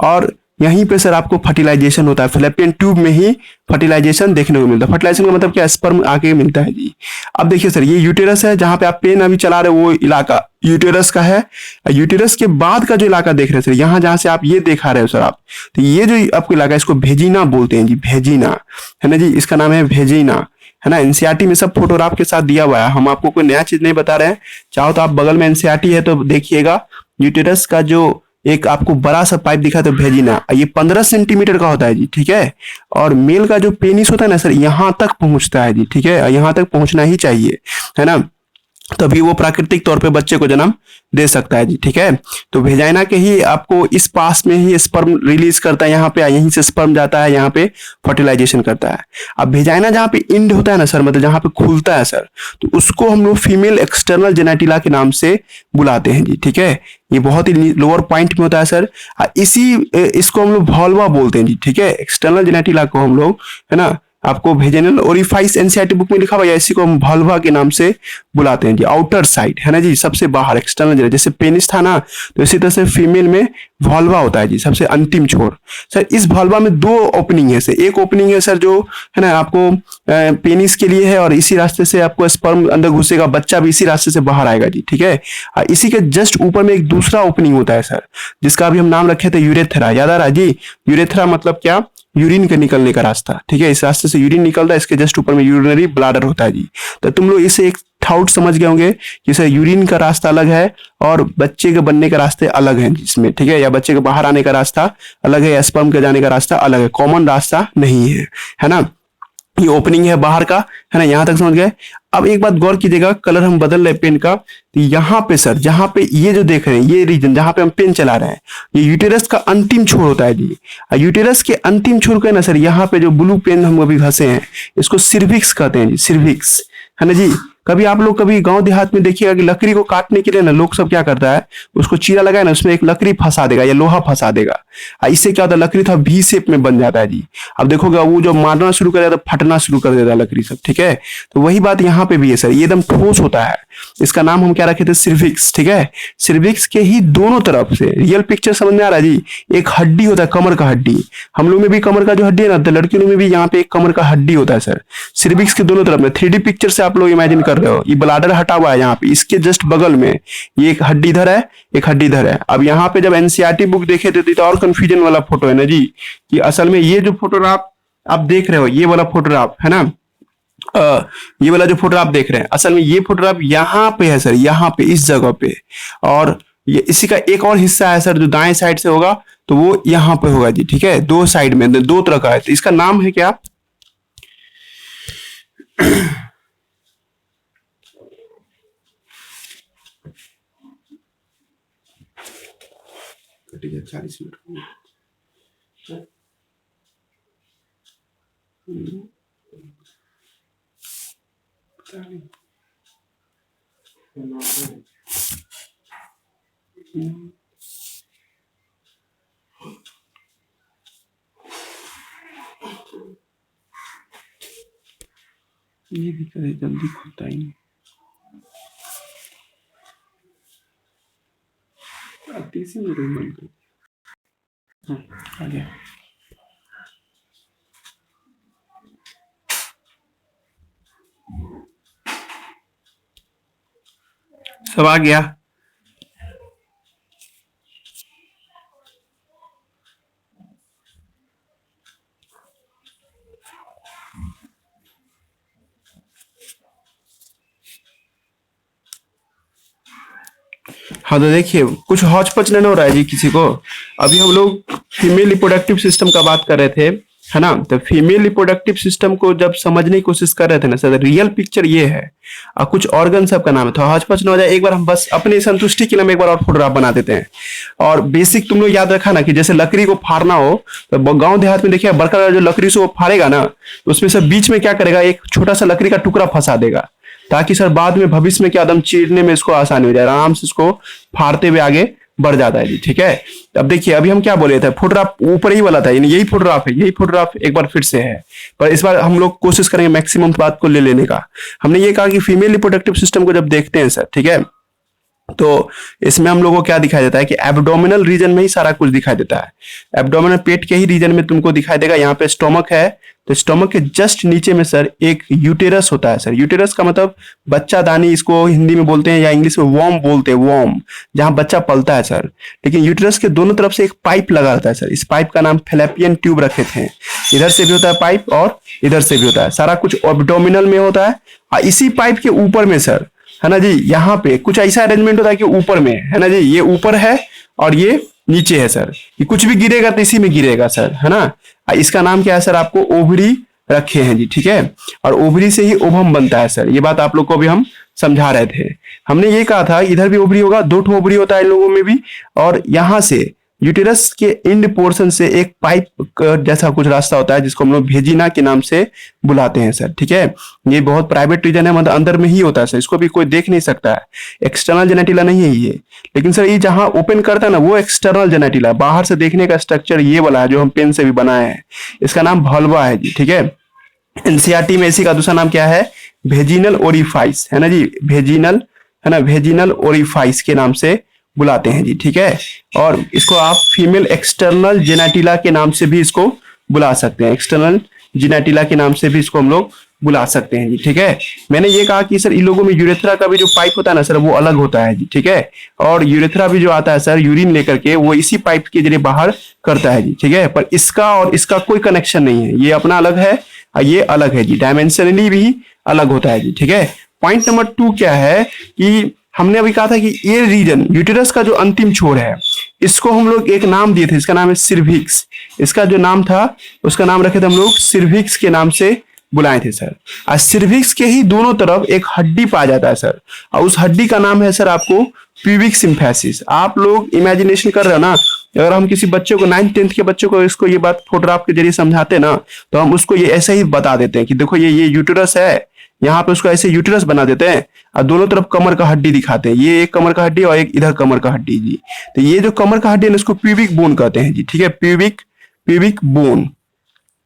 और यहीं पे सर आपको फर्टिलाइजेशन होता है, फैलोपियन ट्यूब में ही फर्टिलाइजेशन देखने को मिलता है। फर्टिलाइजेशन का मतलब क्या, स्पर्म आके मिलता है जी। अब देखिए सर ये यूटेरस है, जहां पे आप पेन अभी चला रहे हो वो इलाका यूटेरस का है। यूटेरस के बाद का जो इलाका देख रहे हैं सर, यहाँ जहां से आप ये देखा रहे हो सर आप, तो ये जो आपको इलाका है इसको भेजिना बोलते हैं जी, भेजिना है ना जी, इसका नाम है भेजिना है ना। एनसीईआरटी में सब फोटोग्राफ के साथ दिया हुआ है, हम आपको कोई नया चीज नहीं बता रहे हैं। चाहो तो आप बगल में एनसीईआरटी है तो देखिएगा, यूटेरस का जो एक आपको बड़ा सा पाइप दिखा तो भेजिना, ये 15 सेंटीमीटर का होता है जी, ठीक है। और मेल का जो पेनिस होता है ना सर, यहाँ तक पहुंचता है जी, ठीक है, यहाँ तक पहुंचना ही चाहिए, है ना, तभी वो प्राकृतिक तौर पे बच्चे को जन्म दे सकता है जी, ठीक है। तो वेजाइना के ही आपको इस पास में ही स्पर्म रिलीज करता है, यहाँ पे यहीं से स्पर्म जाता है, यहाँ पे फर्टिलाइजेशन करता है। अब वेजाइना जहाँ पे इंड होता है ना सर, मतलब जहाँ पे खुलता है सर, तो उसको हम लोग फीमेल एक्सटर्नल जेनेटिला के नाम से बुलाते हैं जी, ठीक है। ये बहुत ही लोअर पॉइंट में होता है सर। इसको हम लोग वॉल्वा बोलते हैं जी, ठीक है, एक्सटर्नल जेनेटिला को हम लोग है ना, आपको वेजिनल ओरिफाइस एनसीईआरटी बुक में लिखा हुआ है, इसी को हम वल्वा के नाम से बुलाते हैं जी, आउटर साइड है ना जी, सबसे बाहर एक्सटर्नल, जैसे पेनिस था ना, तो इसी तरह से फीमेल में वल्वा होता है जी, सबसे अंतिम छोर। सर इस वल्वा में 2 ओपनिंग है सर, एक ओपनिंग है सर जो है ना आपको पेनिस के लिए है, और इसी रास्ते से आपको स्पर्म अंदर घुसेगा, बच्चा भी इसी रास्ते से बाहर आएगा जी, ठीक है। इसी के जस्ट ऊपर में एक दूसरा ओपनिंग होता है सर, जिसका अभी हम नाम रखे थे यूरेथ्रा, याद आ रहा है जी, यूरेथ्रा मतलब क्या, यूरिन के निकलने का रास्ता, ठीक है। इस रास्ते से यूरिन निकलता है, इसके जस्ट ऊपर में यूरिनरी ब्लाडर होता है जी। तो तुम लोग इसे एक थाउट समझ गए होंगे कि सर यूरिन का रास्ता अलग है और बच्चे के बनने का रास्ते अलग हैं जिसमें, ठीक है, या बच्चे के बाहर आने का रास्ता अलग है, या स्पर्म के जाने का रास्ता अलग है, कॉमन रास्ता नहीं है ना। ये ओपनिंग है बाहर का, है ना, यहां तक समझ गए। अब एक बात गौर कीजिएगा, कलर हम बदल रहे हैं पेन का, तो यहाँ पे सर, जहां पे ये जो देख रहे हैं ये रीजन जहां पे हम पेन चला रहे हैं, ये यूटेरस का अंतिम छोर होता है जी। यूटेरस के अंतिम छोर का ना सर, यहाँ पे जो ब्लू पेन हम अभी घसे हैं इसको सिर्विक्स कहते हैं जी, सिर्विक्स, है ना जी। कभी आप लोग कभी गांव देहात में देखिएगा कि लकड़ी को काटने के लिए ना लोग सब क्या करता है, उसको चीरा लगाए ना, उसमें एक लकड़ी फंसा देगा या लोहा फंसा देगा, इससे क्या होता है, लकड़ी थोड़ा वी शेप में बन जाता है जी। अब देखोगे वो जो मारना शुरू कर देता है फटना शुरू कर देता है लकड़ी सब, ठीक है। तो वही बात यहाँ पे भी है सर, ये एकदम ठोस होता है, इसका नाम हम क्या रखे थे, सिर्विक्स, ठीक है। सिर्विक्स के ही दोनों तरफ से, रियल पिक्चर समझ में आ रहा है जी, एक हड्डी होता है कमर का हड्डी, हम लोग में भी कमर का जो हड्डी है ना, तो लड़कियों में भी यहाँ पे एक कमर का हड्डी होता है सर, सिर्विक्स के दोनों तरफ में। 3D पिक्चर से आप लोग इमेजिन कर रहे हो, ये ब्लाडर हटा हुआ है यहाँ पे, इसके जस्ट बगल में ये एक हड्डी इधर है, एक हड्डी इधर है। अब यहाँ पे जब एनसीईआरटी बुक देखे थे तो और कंफ्यूजन वाला फोटो है ना जी, कि असल में ये जो फोटोग्राफ आप देख रहे हो, ये वाला फोटोग्राफ है ना, ये वाला जो फोटोग्राफ देख रहे हैं, असल में ये फोटोग्राफ यहाँ पे है सर, यहाँ पे इस जगह पे, और ये इसी का एक और हिस्सा है सर जो दाएं साइड से होगा, तो वो यहाँ पे होगा जी, ठीक है। दो साइड में दो तरह का है, तो इसका नाम है क्या, ठीक है, 40 मिनट पता नहीं ये भी करे, जल्दी खुलता ही नहीं, 30 मिनट में बंद कर। आ गया, सब आ गया। हाँ तो देखिए कुछ हौच पच नहीं हो रहा है जी किसी को। अभी हम लोग फीमेल रिप्रोडक्टिव सिस्टम का बात कर रहे थे, है ना। तो फीमेल रिप्रोडक्टिव सिस्टम को जब समझने की कोशिश कर रहे थे ना सर, रियल पिक्चर ये है और कुछ ऑर्गन सब का नाम है, तो हौच पच न हो जाए, एक बार हम बस अपनी संतुष्टि के लिए एक बार और फोटोग्राफ बना देते हैं। और बेसिक तुम लोग याद रखा ना कि जैसे लकड़ी को फाड़ना हो तो गांव देहात में देखिए बड़का जो लकड़ी से वो फाड़ेगा ना, तो उसमें से बीच में क्या करेगा, एक छोटा सा लकड़ी का टुकड़ा फंसा देगा, ताकि सर बाद में भविष्य में क्या दम चीरने में इसको आसानी हो जाए, आराम से इसको फाड़ते हुए आगे बढ़ जाता है जी, ठीक है। अब देखिए अभी हम क्या बोले थे, फोटोग्राफ ऊपर ही वाला था, यानी यही फोटोग्राफ है, यही फोटोग्राफ एक बार फिर से है, पर इस बार हम लोग कोशिश करेंगे मैक्सिमम बात को ले लेने का। हमने ये कहा कि फीमेल रिप्रोडक्टिव सिस्टम को जब देखते हैं सर, ठीक है, तो इसमें हम लोगों को क्या दिखाई देता है कि एब्डोमिनल रीजन में ही सारा कुछ दिखाई देता है। एब्डोमिनल पेट के ही रीजन में तुमको दिखाई देगा, यहाँ पे स्टोमक है, तो स्टोमक के जस्ट नीचे में सर एक यूटेरस होता है सर। यूटेरस का मतलब बच्चादानी इसको हिंदी में बोलते हैं, या इंग्लिश में वॉर्म बोलते हैं, वॉर्म, जहां बच्चा पलता है सर। लेकिन यूटेरस के दोनों तरफ से एक पाइप लगा रहता है सर, इस पाइप का नाम फैलोपियन ट्यूब रखे थे। इधर से भी होता है पाइप और इधर से भी होता है, सारा कुछ एब्डोमिनल में होता है। और इसी पाइप के ऊपर में सर, है ना जी, यहाँ पे कुछ ऐसा अरेंजमेंट होता है कि ऊपर में, है ना जी, ये ऊपर है और ये नीचे है सर, कि कुछ भी गिरेगा तो इसी में गिरेगा सर, है ना। इसका नाम क्या है सर, आपको ओवरी रखे हैं जी, ठीक है। और ओवरी से ही ओवम बनता है सर, ये बात आप लोग को भी हम समझा रहे थे। हमने ये कहा था इधर भी ओवरी होगा, 2 ठो ओवरी होता है इन लोगों में भी, और यहाँ से यूटेरस के इंड पोर्शन से एक पाइप जैसा कुछ रास्ता होता है जिसको हम लोग भेजिना के नाम से बुलाते हैं सर, ठीक है। ये बहुत प्राइवेट रीजन है, मतलब अंदर में ही होता है सर, इसको भी कोई देख नहीं सकता है, एक्सटर्नल जेनेटिला नहीं है ये। लेकिन सर ये जहां ओपन करता है ना वो एक्सटर्नल जेनेटिला, बाहर से देखने का स्ट्रक्चर ये वाला है जो हम पेन से भी बनाए हैं, इसका नाम भल्वा है जी, ठीक है। एनसीईआरटी में इसी का दूसरा नाम क्या है, वेजिनल ओरिफाइस, है ना जी, वेजिनल, है ना, वेजिनल ओरिफाइस के नाम से बुलाते हैं जी, ठीक है। और इसको आप फीमेल एक्सटर्नल जेनेटिला के नाम से भी इसको बुला सकते हैं, एक्सटर्नल जेनेटिला के नाम से भी इसको हम लोग बुला सकते हैं जी। ठीक है, मैंने ये कहा कि सर इन लोगों में यूरेथ्रा का भी जो पाइप होता है ना सर वो अलग होता है जी। ठीक है, और यूरेथ्रा भी जो आता है सर यूरिन लेकर के वो इसी पाइप के जरिए बाहर करता है जी। ठीक है, पर इसका और इसका कोई कनेक्शन नहीं है, ये अपना अलग है और ये अलग है जी, डायमेंशनली भी अलग होता है जी। ठीक है, पॉइंट नंबर 2 क्या है कि हमने अभी कहा था कि ये रीजन यूटेरस का जो अंतिम छोर है इसको हम लोग एक नाम दिए थे, इसका नाम है सिर्विक्स। इसका जो नाम था उसका नाम रखे थे हम लोग सिर्विक्स के नाम से बुलाए थे सर। और सिर्विक्स के ही दोनों तरफ एक हड्डी पाया जाता है सर, और उस हड्डी का नाम है सर आपको प्यूबिक सिम्फेसिस। आप लोग इमेजिनेशन कर रहे हो ना, अगर हम किसी बच्चे को 9th-10th के बच्चे को इसको ये बात फोटोग्राफ के जरिए समझाते ना तो हम उसको ये ऐसे ही बता देते हैं कि देखो ये यूटेरस है, यहाँ पे उसको ऐसे यूटेरस बना देते हैं और दोनों तरफ कमर का हड्डी दिखाते हैं, ये एक कमर का हड्डी और एक इधर कमर का हड्डी जी। तो ये जो कमर का हड्डी है इसको प्यूबिक बोन कहते हैं जी। ठीक है, प्यूबिक प्यूबिक बोन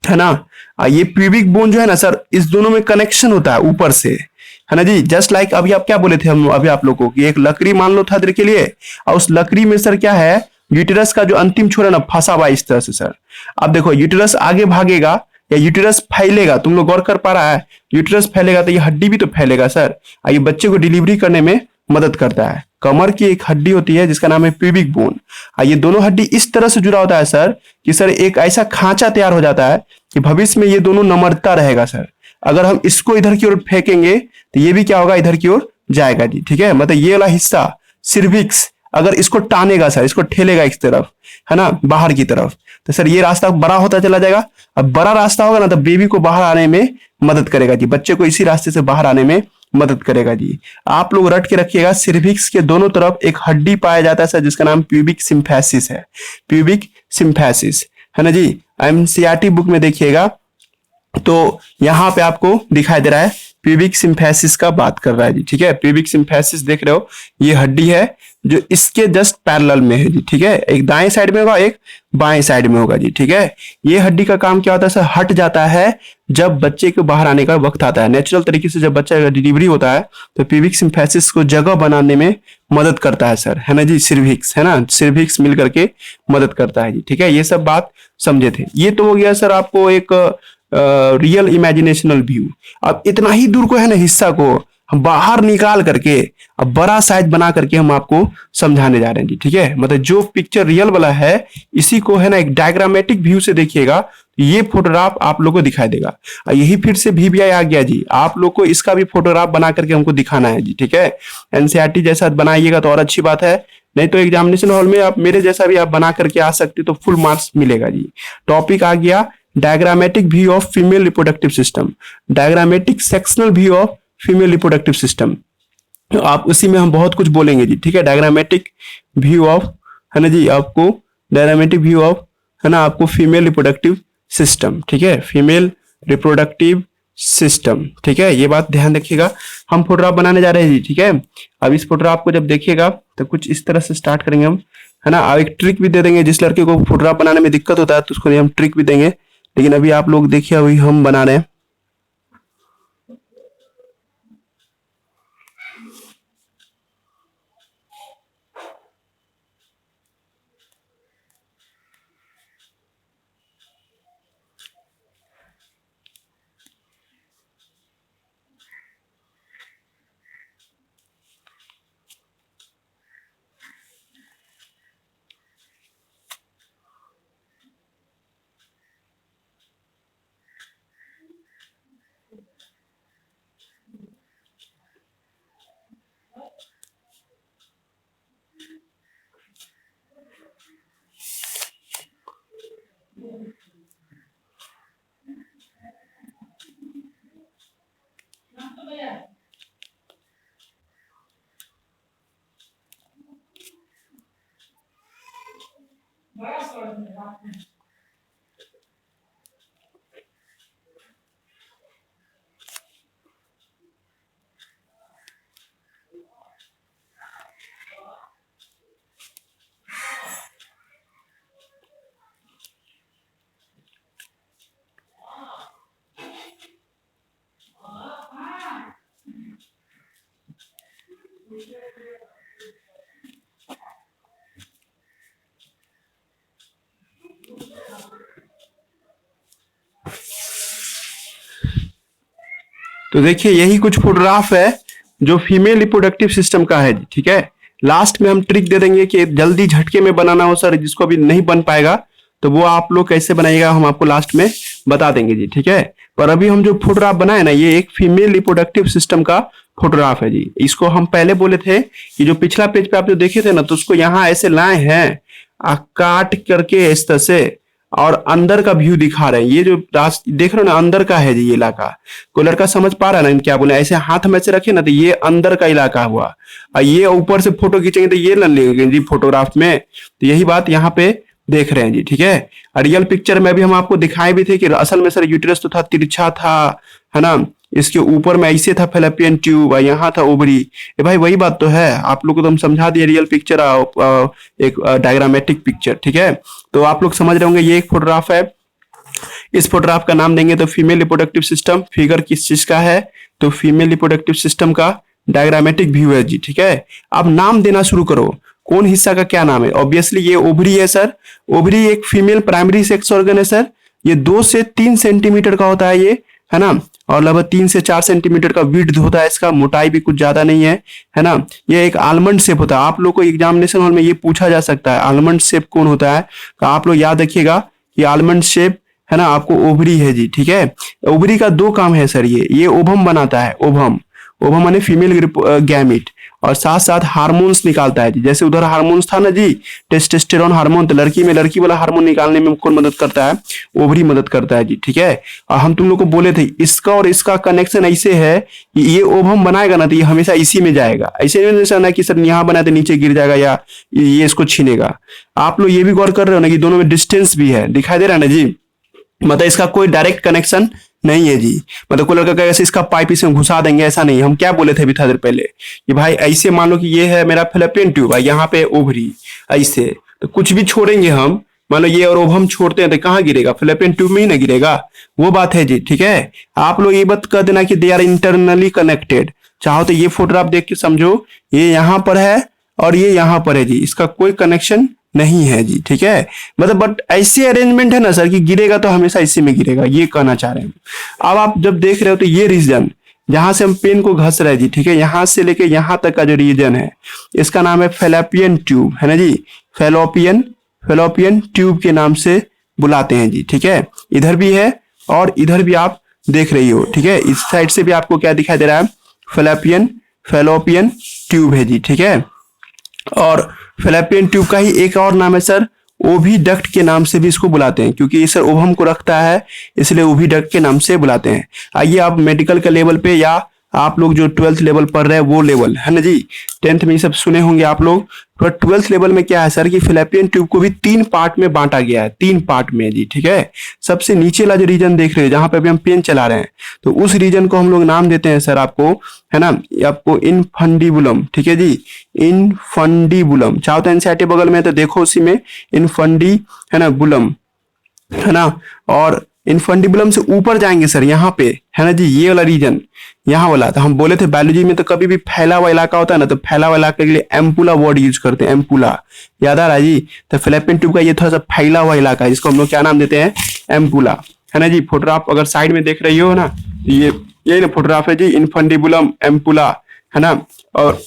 है ना। ये प्यूबिक बोन जो है ना सर इस दोनों में कनेक्शन होता है ऊपर से, है ना जी। जस्ट लाइक अभी आप क्या बोले थे हम अभी आप लोगों को कि एक लकड़ी मान लो था देर के लिए, और उस लकड़ी में सर क्या है यूटेरस का जो अंतिम छोर है ना फंसा हुआ इस तरह से सर। अब देखो यूटेरस आगे भागेगा या यूटेरस फैलेगा, तुम लोग गौर कर पा रहा है, यूटेरस फैलेगा तो ये हड्डी भी तो फैलेगा सर, और ये बच्चे को डिलीवरी करने में मदद करता है। कमर की एक हड्डी होती है जिसका नाम है प्यूबिक बोन, और ये दोनों हड्डी इस तरह से जुड़ा होता है सर कि सर एक ऐसा खांचा तैयार हो जाता है कि भविष्य में ये दोनों नमरता रहेगा सर। अगर हम इसको इधर की ओर फेंकेंगे तो ये भी क्या होगा इधर की ओर जाएगा जी। ठीक है, मतलब ये वाला हिस्सा सिर्विक्स अगर इसको टानेगा सर, इसको ठेलेगा इस तरफ, है ना, बाहर की तरफ, तो सर ये रास्ता बड़ा होता चला जाएगा। अब बड़ा रास्ता होगा ना तो बेबी को बाहर आने में मदद करेगा जी, बच्चे को इसी रास्ते से बाहर आने में मदद करेगा जी। आप लोग रट के रखिएगा, सिर्विक्स के दोनों तरफ एक हड्डी पाया जाता है सर जिसका नाम प्यूबिक सिम्फेसिस है, प्यूबिक सिम्फेसिस, है ना जी। एनसीईआरटी बुक में देखिएगा तो यहां पे आपको दिखाई दे रहा है प्यूबिक सिम्फेसिस का बात कर रहा है जी। ठीक है, प्यूबिक सिम्फेसिस देख रहे हो, ये हड्डी है जो इसके जस्ट पैरेलल में है जी। ठीक है, एक दाएं साइड में होगा एक बाएं साइड में होगा जी। ठीक है, ये हड्डी का काम क्या होता है सर, हट जाता है जब बच्चे को बाहर आने का वक्त आता है। नेचुरल तरीके से जब बच्चा का डिलीवरी होता है तो प्यूबिक सिम्फेसिस को जगह बनाने में मदद करता है सर, है ना जी। सिर्विक्स है ना, सिर्विक्स मिल करके मदद करता है जी। ठीक है, ये सब बात समझे थे। ये तो हो गया सर आपको एक रियल इमेजिनेशनल व्यू। अब इतना ही दूर को है ना हिस्सा को हम बाहर निकाल करके अब बड़ा साइज बना करके हम आपको समझाने जा रहे हैं जी। ठीक है, मतलब जो पिक्चर रियल वाला है इसी को है ना एक डायग्रामेटिक व्यू से देखिएगा, ये फोटोग्राफ आप लोग को दिखाई देगा। और यही फिर से VBI आ गया जी, आप लोग को इसका भी फोटोग्राफ बना करके हमको दिखाना है जी। ठीक है, एनसीईआरटी जैसा बनाइएगा तो और अच्छी बात है, नहीं तो एग्जामिनेशन हॉल में आप मेरे जैसा भी आप बना करके आ सकते तो फुल मार्क्स मिलेगा जी। टॉपिक आ गया diagrammatic view of female reproductive system, diagrammatic sectional view of female reproductive system. तो आप उसी में हम बहुत कुछ बोलेंगे जी। ठीक है, डायग्रामेटिक व्यू ऑफ, है ना जी, आपको डायग्रामेटिक व्यू ऑफ, है ना, आपको फीमेल रिप्रोडक्टिव सिस्टम। ठीक है, फीमेल रिप्रोडक्टिव सिस्टम। ठीक है, ये बात ध्यान रखिएगा। हम फोटोग्राफ बनाने जा रहे हैं जी। ठीक है, अब इस फोटोग्राफ को जब देखिएगा तो कुछ इस तरह से स्टार्ट करेंगे हम, है ना। अब एक ट्रिक भी दे देंगे, जिस लड़के को फोटोग्राफ बनाने में दिक्कत होता है तो उसको हम ट्रिक भी देंगे, लेकिन अभी आप लोग देखिए अभी हम बना रहे हैं। तो देखिए यही कुछ फोटोग्राफ है जो फीमेल रिप्रोडक्टिव सिस्टम का है जी, ठीक है। लास्ट में हम ट्रिक दे देंगे कि जल्दी झटके में बनाना हो सर, जिसको अभी नहीं बन पाएगा तो वो आप लोग कैसे बनाइएगा हम आपको लास्ट में बता देंगे जी, ठीक है। पर अभी हम जो फोटोग्राफ बनाए ना, ये एक फीमेल रिप्रोडक्टिव सिस्टम का फोटोग्राफ है जी। इसको हम पहले बोले थे कि जो पिछला पेज पे आप जो देखे थे ना, तो उसको यहाँ ऐसे लाए हैं काट करके इस तरह से, और अंदर का व्यू दिखा रहे हैं। ये जो देख रहे हो ना, अंदर का है जी ये इलाका। कोई लड़का समझ पा रहा है ना क्या बोले? ऐसे हाथ में से रखे ना तो ये अंदर का इलाका हुआ, और ये ऊपर से फोटो खींचेंगे तो ये ले लेंगे जी फोटोग्राफ में। तो यही बात यहाँ पे देख रहे हैं जी, ठीक है। रियल पिक्चर में भी हम आपको दिखाए भी थे कि असल में सर यूटेरस तो था, तिरछा था, है ना। इसके ऊपर में ऐसे था फेलोपियन ट्यूब, और यहाँ था ओवरी। ये भाई वही बात तो है, आप लोग को तो हम समझा दिए रियल पिक्चर एक डायग्रामेटिक पिक्चर, ठीक है। तो आप लोग समझ रहे होंगे ये एक फोटोग्राफ है। इस फोटोग्राफ का नाम देंगे तो फीमेल रिप्रोडक्टिव सिस्टम। फिगर किस चीज का है? तो फीमेल रिप्रोडक्टिव सिस्टम का डायग्रामेटिक व्यू है जी, ठीक है। अब नाम देना शुरू करो, कौन हिस्सा का क्या नाम है। ऑब्वियसली ये ओवरी है सर। ओवरी एक फीमेल प्राइमरी सेक्स ऑर्गन है सर। ये 2 से 3 सेंटीमीटर का होता है ये, है ना। और लगभग 3 से 4 सेंटीमीटर का विड्थ होता है इसका, मोटाई भी कुछ ज्यादा नहीं है ना। ये एक आलमंड शेप होता है। आप लोग को एग्जामिनेशन हॉल में ये पूछा जा सकता है आलमंड शेप कौन होता है, तो आप लोग याद रखिएगा कि आलमंड शेप, है ना, आपको ओवरी है जी, ठीक है। ओवरी का 2 काम है सर, ये ओवम बनाता है। ओवम माने फीमेल गैमिट, और साथ साथ हार्मोन्स निकालता है जी। जैसे उधर हार्मोन्स था ना जी, टेस्टोस्टेरोन हार्मोन, तो लड़की में लड़की वाला हार्मोन निकालने में कौन मदद करता है? ओवरी मदद करता है जी, ठीक है। और हम तुम लोग को बोले थे इसका और इसका कनेक्शन ऐसे है कि ये ओवम बनाएगा ना तो ये हमेशा इसी में जाएगा। ऐसे नहीं जैसा ना कि सर यहाँ बनाए तो नीचे गिर जाएगा या ये इसको छीनेगा। आप लोग ये भी गौर कर रहे हो ना कि दोनों में डिस्टेंस भी है, दिखाई दे रहा है ना जी। मतलब इसका कोई डायरेक्ट कनेक्शन नहीं है जी। मतलब कोई लड़का कहेगा इसका पाइप इसमें घुसा देंगे, ऐसा नहीं। हम क्या बोले थे अभी थोड़ी देर पहले कि भाई ऐसे मान लो कि ये है मेरा फेलोपियन ट्यूब है, यहाँ पे ओवरी, ऐसे तो कुछ भी छोड़ेंगे हम, मान लो ये और ओवम छोड़ते हैं तो कहाँ गिरेगा? फेलोपियन ट्यूब में ही ना गिरेगा। वो बात है जी, ठीक है। आप लोग ये बात कर देना कि दे आर इंटरनली कनेक्टेड। चाहो तो ये फोटोग्राफ देख के समझो, ये यहाँ पर है और ये यहाँ पर है जी, इसका कोई कनेक्शन नहीं है जी, ठीक है। मतलब बट ऐसे अरेंजमेंट है ना सर कि गिरेगा तो हमेशा इसी में गिरेगा, ये कहना चाह रहे हैं। अब आप जब देख रहे हो तो ये रीजन जहां से हम पेन को घस रहे हैं जी, ठीक है, यहां से लेके यहां तक का जो रीजन है इसका नाम है फेलोपियन ट्यूब, है ना जी। फेलोपियन ट्यूब के नाम से बुलाते हैं जी, ठीक है। इधर भी है और इधर भी आप देख रही हो, ठीक है। इस साइड से भी आपको क्या दिखाई दे रहा है? फेलोपियन ट्यूब है जी, ठीक है। और फेलोपियन ट्यूब का ही एक और नाम है सर, ओविडक्ट के नाम से भी इसको बुलाते हैं, क्योंकि ये सर ओवम को रखता है, इसलिए ओविडक्ट के नाम से बुलाते हैं। आइए आप मेडिकल के लेवल पे या आप लोग जो 12th लेवल पढ़ रहे हैं वो लेवल, है ना जी। 10th में ये सब सुने होंगे आप लोग। तो 12th लेवल में क्या है सर कि फेलोपियन ट्यूब को भी 3 पार्ट में बांटा गया है, 3 पार्ट में जी, ठीक है। सबसे नीचे वाला जो रीजन देख रहे हैं जहां पे अभी हम पेन चला रहे हैं, तो उस रीजन को हम लोग नाम देते हैं सर आपको, है ना, आपको इनफंडिबुलम, ठीक है जी। इनफंडिबुलम, चाहो तो एनसीईआरटी बगल में तो देखो उसी में इनफंडी, है ना, बुलम, है ना। और इनफंडिबुलम से ऊपर जाएंगे सर यहाँ पे, है ना जी, ये वाला रीजन, यहाँ वाला। तो हम बोले थे बायोलॉजी में तो कभी भी फैला हुआ इलाका होता है ना, तो फैला हुआ इलाके के लिए एम्पुला वर्ड यूज करते हैं, एम्पुला, याद आ रहा है जी। तो फेलोपियन ट्यूब का ये थोड़ा सा फैला हुआ इलाका है, जिसको हम लोग क्या नाम देते हैं? एम्पुला, है ना जी। फोटोग्राफ अगर साइड में देख रही हो ना, तो ये ना फोटोग्राफ है जी, इनफंडिबुलम, एम्पुला, है ना। और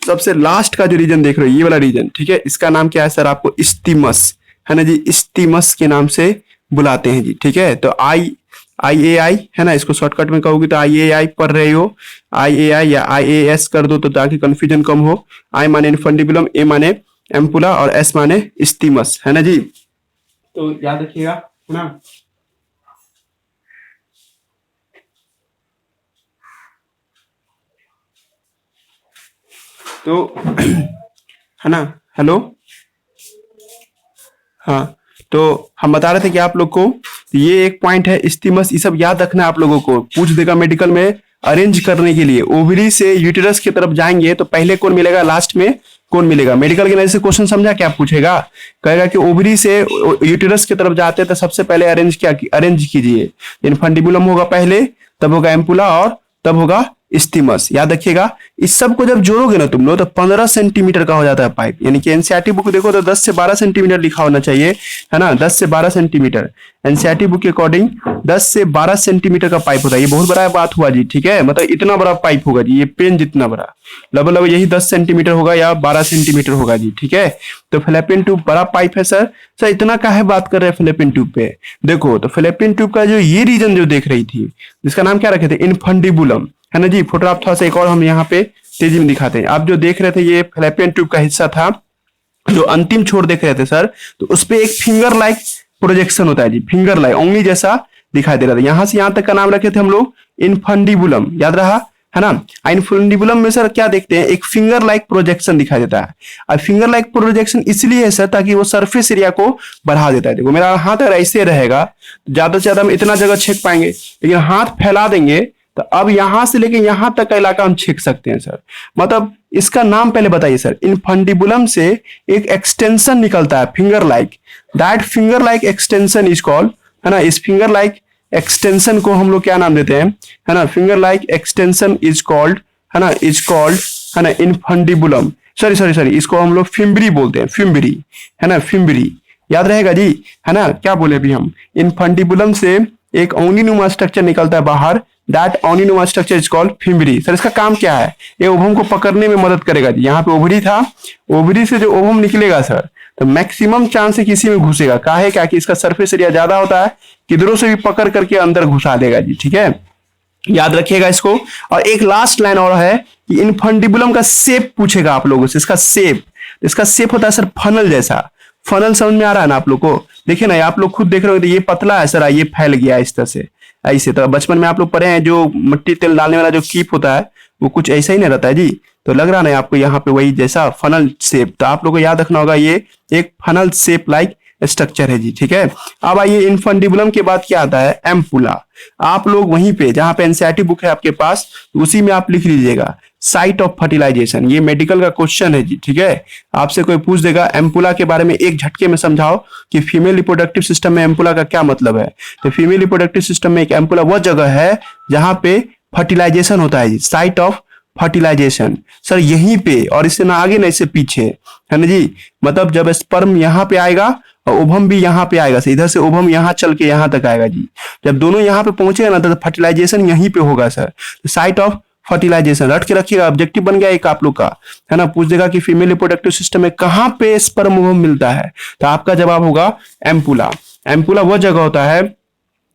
सबसे लास्ट का जो रीजन देख रहे हो ये वाला रीजन, ठीक है, इसका नाम क्या है सर? आपको स्टीमस, है ना जी, स्टीमस के नाम से बुलाते हैं जी, ठीक है। तो IAI, है ना, इसको शॉर्टकट में कहोगे तो IAI पढ़ रहे हो, IAI या IAS कर दो तो ताकि कंफ्यूजन कम हो। I माने इनफंडिबुलम, A माने एम्पुला और S माने स्टीमस, है ना जी। तो याद रखिएगा, है ना। तो है ना, हेलो, हाँ, तो हम बता रहे थे कि आप लोग को ये एक पॉइंट है स्टीमस, ये सब याद रखना है आप लोगों को, पूछ देगा मेडिकल में अरेंज करने के लिए। ओवरी से यूटेरस की तरफ जाएंगे तो पहले कौन मिलेगा, लास्ट में कौन मिलेगा? मेडिकल के नजर से क्वेश्चन समझा क्या पूछेगा? कहेगा कि ओवरी से यूटेरस की तरफ जाते हैं तो सबसे पहले अरेंज कीजिए। इनफंडिबुलम होगा पहले, तब होगा एम्पुला और तब होगा स्टीमस। याद रखिएगा, इस सब को जब जोड़ोगे ना तुम लोग तो 15 सेंटीमीटर का हो जाता है पाइप। यानी कि एनसीईआरटी बुक देखो तो 10 से 12 सेंटीमीटर लिखा होना चाहिए, है ना, 10 से 12 सेंटीमीटर। एनसीईआरटी बुक के अकॉर्डिंग 10 से 12 सेंटीमीटर का पाइप होता है। ये बहुत बड़ा बात हुआ जी, ठीक है, मतलब इतना बड़ा पाइप होगा जी, ये पेन जितना बड़ा, लगभग यही 10 सेंटीमीटर होगा या 12 सेंटीमीटर होगा जी, ठीक है। तो फ्लैपियन ट्यूब बड़ा पाइप है सर। सर इतना काहे बात कर रहे हैं फ्लैपियन ट्यूब पे? देखो तो फ्लैपियन ट्यूब का जो ये रीजन जो देख रही थी, जिसका नाम क्या रखे थे, इनफंडिबुलम, है ना जी। फोटोग्राफ थोड़ा सा एक और हम यहाँ पे तेजी में दिखाते हैं। आप जो देख रहे थे ये फ्लैपियन ट्यूब का हिस्सा था, जो अंतिम छोर देख रहे थे सर, तो उस पे एक फिंगर लाइक प्रोजेक्शन होता है जी, फिंगर लाइक, उंगली जैसा दिखाई दे रहा था। यहां से यहां तक का नाम रखे थे हम लोग इनफंडिबुलम, याद रहा, है ना। इनफंडिबुलम में सर क्या देखते हैं, एक फिंगर लाइक प्रोजेक्शन दिखाई देता है। और फिंगर लाइक प्रोजेक्शन इसलिए है सर ताकि वो सरफेस एरिया को बढ़ा देता है। देखो मेरा हाथ अगर ऐसे रहेगा तो ज्यादा से ज्यादा हम इतना जगह छेक पाएंगे, लेकिन हाथ फैला देंगे तो अब यहां से लेके यहां तक का इलाका हम छेक सकते हैं सर। मतलब इसका नाम पहले बताइए सर। इनफंडिबुलम से एक एक्सटेंशन निकलता है finger like, that finger like extension is called, है ना। इस फिंगर लाइक एक्सटेंशन को हम लोग क्या नाम देते हैं, है ना, finger like extension is called, है ना, इज कॉल्ड, है ना, इनफंडिबुलम। सॉरी इसको हम लोग फिम्बरी बोलते हैं, फिम्बरी, है ना, फिम्बरी, याद रहेगा जी, है ना। क्या बोले अभी हम, इनफंडिबुलम से एक ओवनीनुमा स्ट्रक्चर निकलता है बाहर, दैट ओवनीनुमा structure is called fimbriae. Sir इसका काम क्या है, ये ओवम को पकड़ने में मदद करेगा जी। यहाँ पे ओवरी था, ओवरी से जो ओवम निकलेगा सर, तो मैक्सिमम चांस है किसी में घुसेगा, काहे क्या कि इसका सरफेस एरिया ज्यादा होता है, किधरों से भी पकड़ करके अंदर घुसा देगा जी, ठीक है, याद रखिएगा इसको। और एक लास्ट लाइन और है कि इनफंडिबुलम का शेप पूछेगा आप लोगों से, इसका शेप होता है सर फनल जैसा। फनल समझ में आ रहा है ना आप लोग को? देखिए ना, आप लोग खुद देख रहे हो, तो ये पतला है सर, ये फैल गया इस तरह से, ऐसे। तो बचपन में आप लोग पढ़े हैं, जो मिट्टी तेल डालने वाला जो कीप होता है वो कुछ ऐसा ही नहीं रहता है जी। तो लग रहा है आपको यहाँ पे वही जैसा फनल शेप, तो आप लोग को याद रखना होगा ये एक फनल शेप लाइक स्ट्रक्चर है जी, ठीक है। अब आइए इनफंडिबुलम के बाद क्या आता है, एम्पुला। आप लोग वहीं पे जहां पे एनसीईआरटी बुक है आपके पास, उसी में आप लिख लीजिएगा साइट ऑफ फर्टिलाइजेशन। ये मेडिकल का क्वेश्चन है जी, ठीक है। आपसे कोई पूछ देगा एम्पुला के बारे में, एक झटके में समझाओ कि फीमेल रिप्रोडक्टिव सिस्टम में एम्पुला का क्या मतलब है। तो फीमेल रिप्रोडक्टिव सिस्टम में एक एम्पुला वह जगह है जहां पे फर्टिलाइजेशन होता है जी, साइट ऑफ फर्टिलाइजेशन सर यहीं पे, और इससे ना आगे ना इससे पीछे, है ना जी। मतलब जब स्पर्म यहाँ पे आएगा और ओवम भी यहाँ पे आएगा, इधर से ओवम यहाँ चल के यहाँ तक आएगा जी। जब दोनों यहाँ पे पहुंचेगा ना तो फर्टिलाइजेशन यहीं पे होगा सर, साइट ऑफ फर्टिलाइजेशन। रट के रखिएगा, ऑब्जेक्टिव बन गया एक आप लोग का, है ना। पूछ देगा कि फीमेल रिप्रोडक्टिव सिस्टम में कहाँ पे स्पर्म ओवम मिलता है, तो आपका जवाब होगा एम्पुला। एम्पुला वह जगह होता है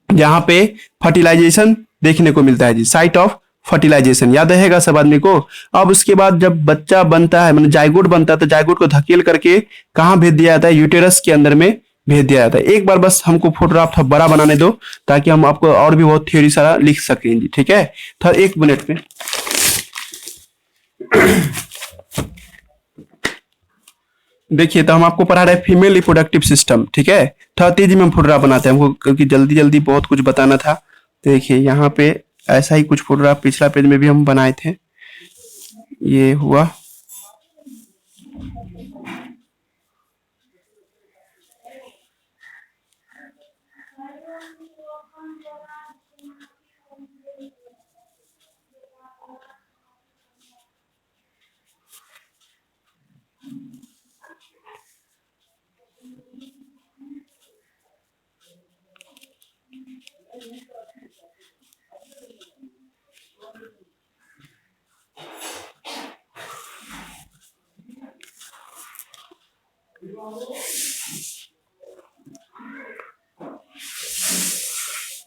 जहां पे फर्टिलाइजेशन देखने को मिलता है जी, साइट ऑफ फर्टिलाइजेशन, याद रहेगा सब आदमी को। अब उसके बाद जब बच्चा बनता है, मतलब जायगोट बनता है, तो जायगोट को धकेल करके कहाँ भेज दिया जाता है, यूटेरस के अंदर में भेज दिया जाता है। एक बार बस हमको फोटोग्राफ थोड़ा बड़ा बनाने दो ताकि हम आपको और भी बहुत थ्योरी सारा लिख सकें जी, ठीक है। था 1 मिनट में देखिए, तो हम आपको पढ़ा रहे फीमेल रिप्रोडक्टिव सिस्टम, ठीक है। थोड़ा तेजी में फोटोग्राफ बनाते हैं हमको, क्योंकि जल्दी जल्दी बहुत कुछ बताना था। देखिए यहाँ पे ऐसा ही कुछ फोटोग्राफ पिछला पेज में भी हम बनाए थे, ये हुआ।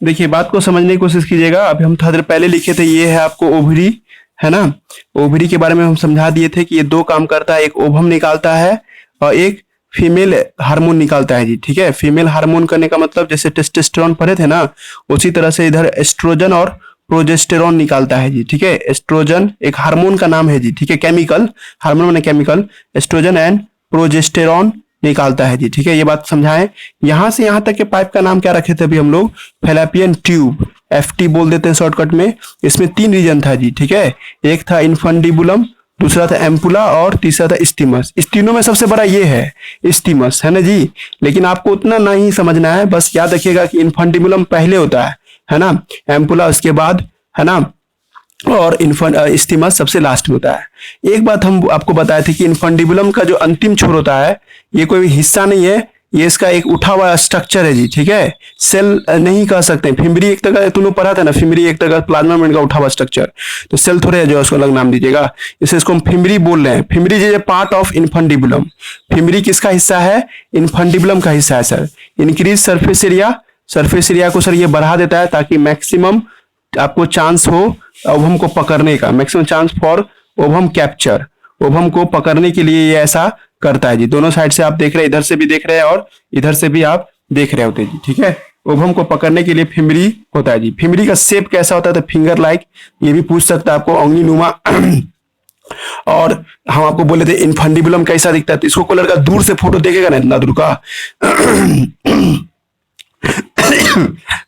देखिए बात को समझने की कोशिश कीजिएगा। अभी हम थोड़ा देर पहले लिखे थे, ये है आपको ओवरी, है ना। ओवरी के बारे में हम समझा दिए थे कि ये 2 काम करता है, एक ओवम निकालता है और एक फीमेल हार्मोन निकालता है जी, ठीक है। फीमेल हार्मोन करने का मतलब जैसे टेस्टोस्टेरोन पढ़े थे ना, उसी तरह से इधर एस्ट्रोजन और प्रोजेस्टेरोन निकालता है जी, ठीक है। एस्ट्रोजन एक हार्मोन का नाम है जी, ठीक है, केमिकल, हार्मोन माने केमिकल, एस्ट्रोजन एंड प्रोजेस्टेरोन निकालता है जी, ठीक है। ये बात समझाएं। यहां से यहां तक के पाइप का नाम क्या रखे थे अभी हम लोग, फैलापियन ट्यूब, एफटी बोल देते हैं शॉर्टकट में। इसमें 3 रीजन था जी, ठीक है। एक था इनफंडिबुलम, दूसरा था एम्पुला और तीसरा था स्टीमस। इस तीनों में सबसे बड़ा ये है स्टीमस, है ना जी। लेकिन आपको उतना नहीं समझना है, बस याद रखिएगा कि इनफंडिबुलम पहले होता है ना, एम्पुला उसके बाद, है ना, और इस्थीमस सबसे लास्ट में होता है। एक बात हम आपको बताए थे कि इन्फंडिबुलम का जो अंतिम छोर होता है ये कोई हिस्सा नहीं है, ये इसका एक उठा हुआ स्ट्रक्चर है जी, ठीक है। सेल नहीं कह सकते। फिमरी एक तरह का तुम लोग पढ़ा था ना, फिमरी एक तरह का प्लाज्मा मेम्ब्रेन का उठा हुआ स्ट्रक्चर, तो सेल थोड़े है जो उसको अलग नाम दीजिएगा। इसे इसको हम फिमरी बोल रहे हैं। Fimbria is a part of infundibulum. Fimbria किसका हिस्सा है? इन्फंडिबुलम का हिस्सा है sir. Increase surface area, surface area को सर ये बढ़ा देता है ताकि मैक्सिमम आपको चांस हो ओवम को पकड़ने का, maximum chance for ovum capture. Ovum को पकड़ने के लिए ये ऐसा करता है जी। दोनों साइड से आप देख रहे हैं, इधर से भी देख रहे हैं और इधर से भी आप देख रहे होते हैं जी, ठीक है। ओवम को पकड़ने के लिए फिमरी होता है जी। फिमरी का शेप कैसा होता है? तो फिंगर लाइक, ये भी पूछ सकता है आपको, उंगली नुमा। और हम आपको बोले थे इन्फंडिबुलम कैसा दिखता है, तो इसको कोई लड़का दूर से फोटो देखेगा ना, इतना दूर का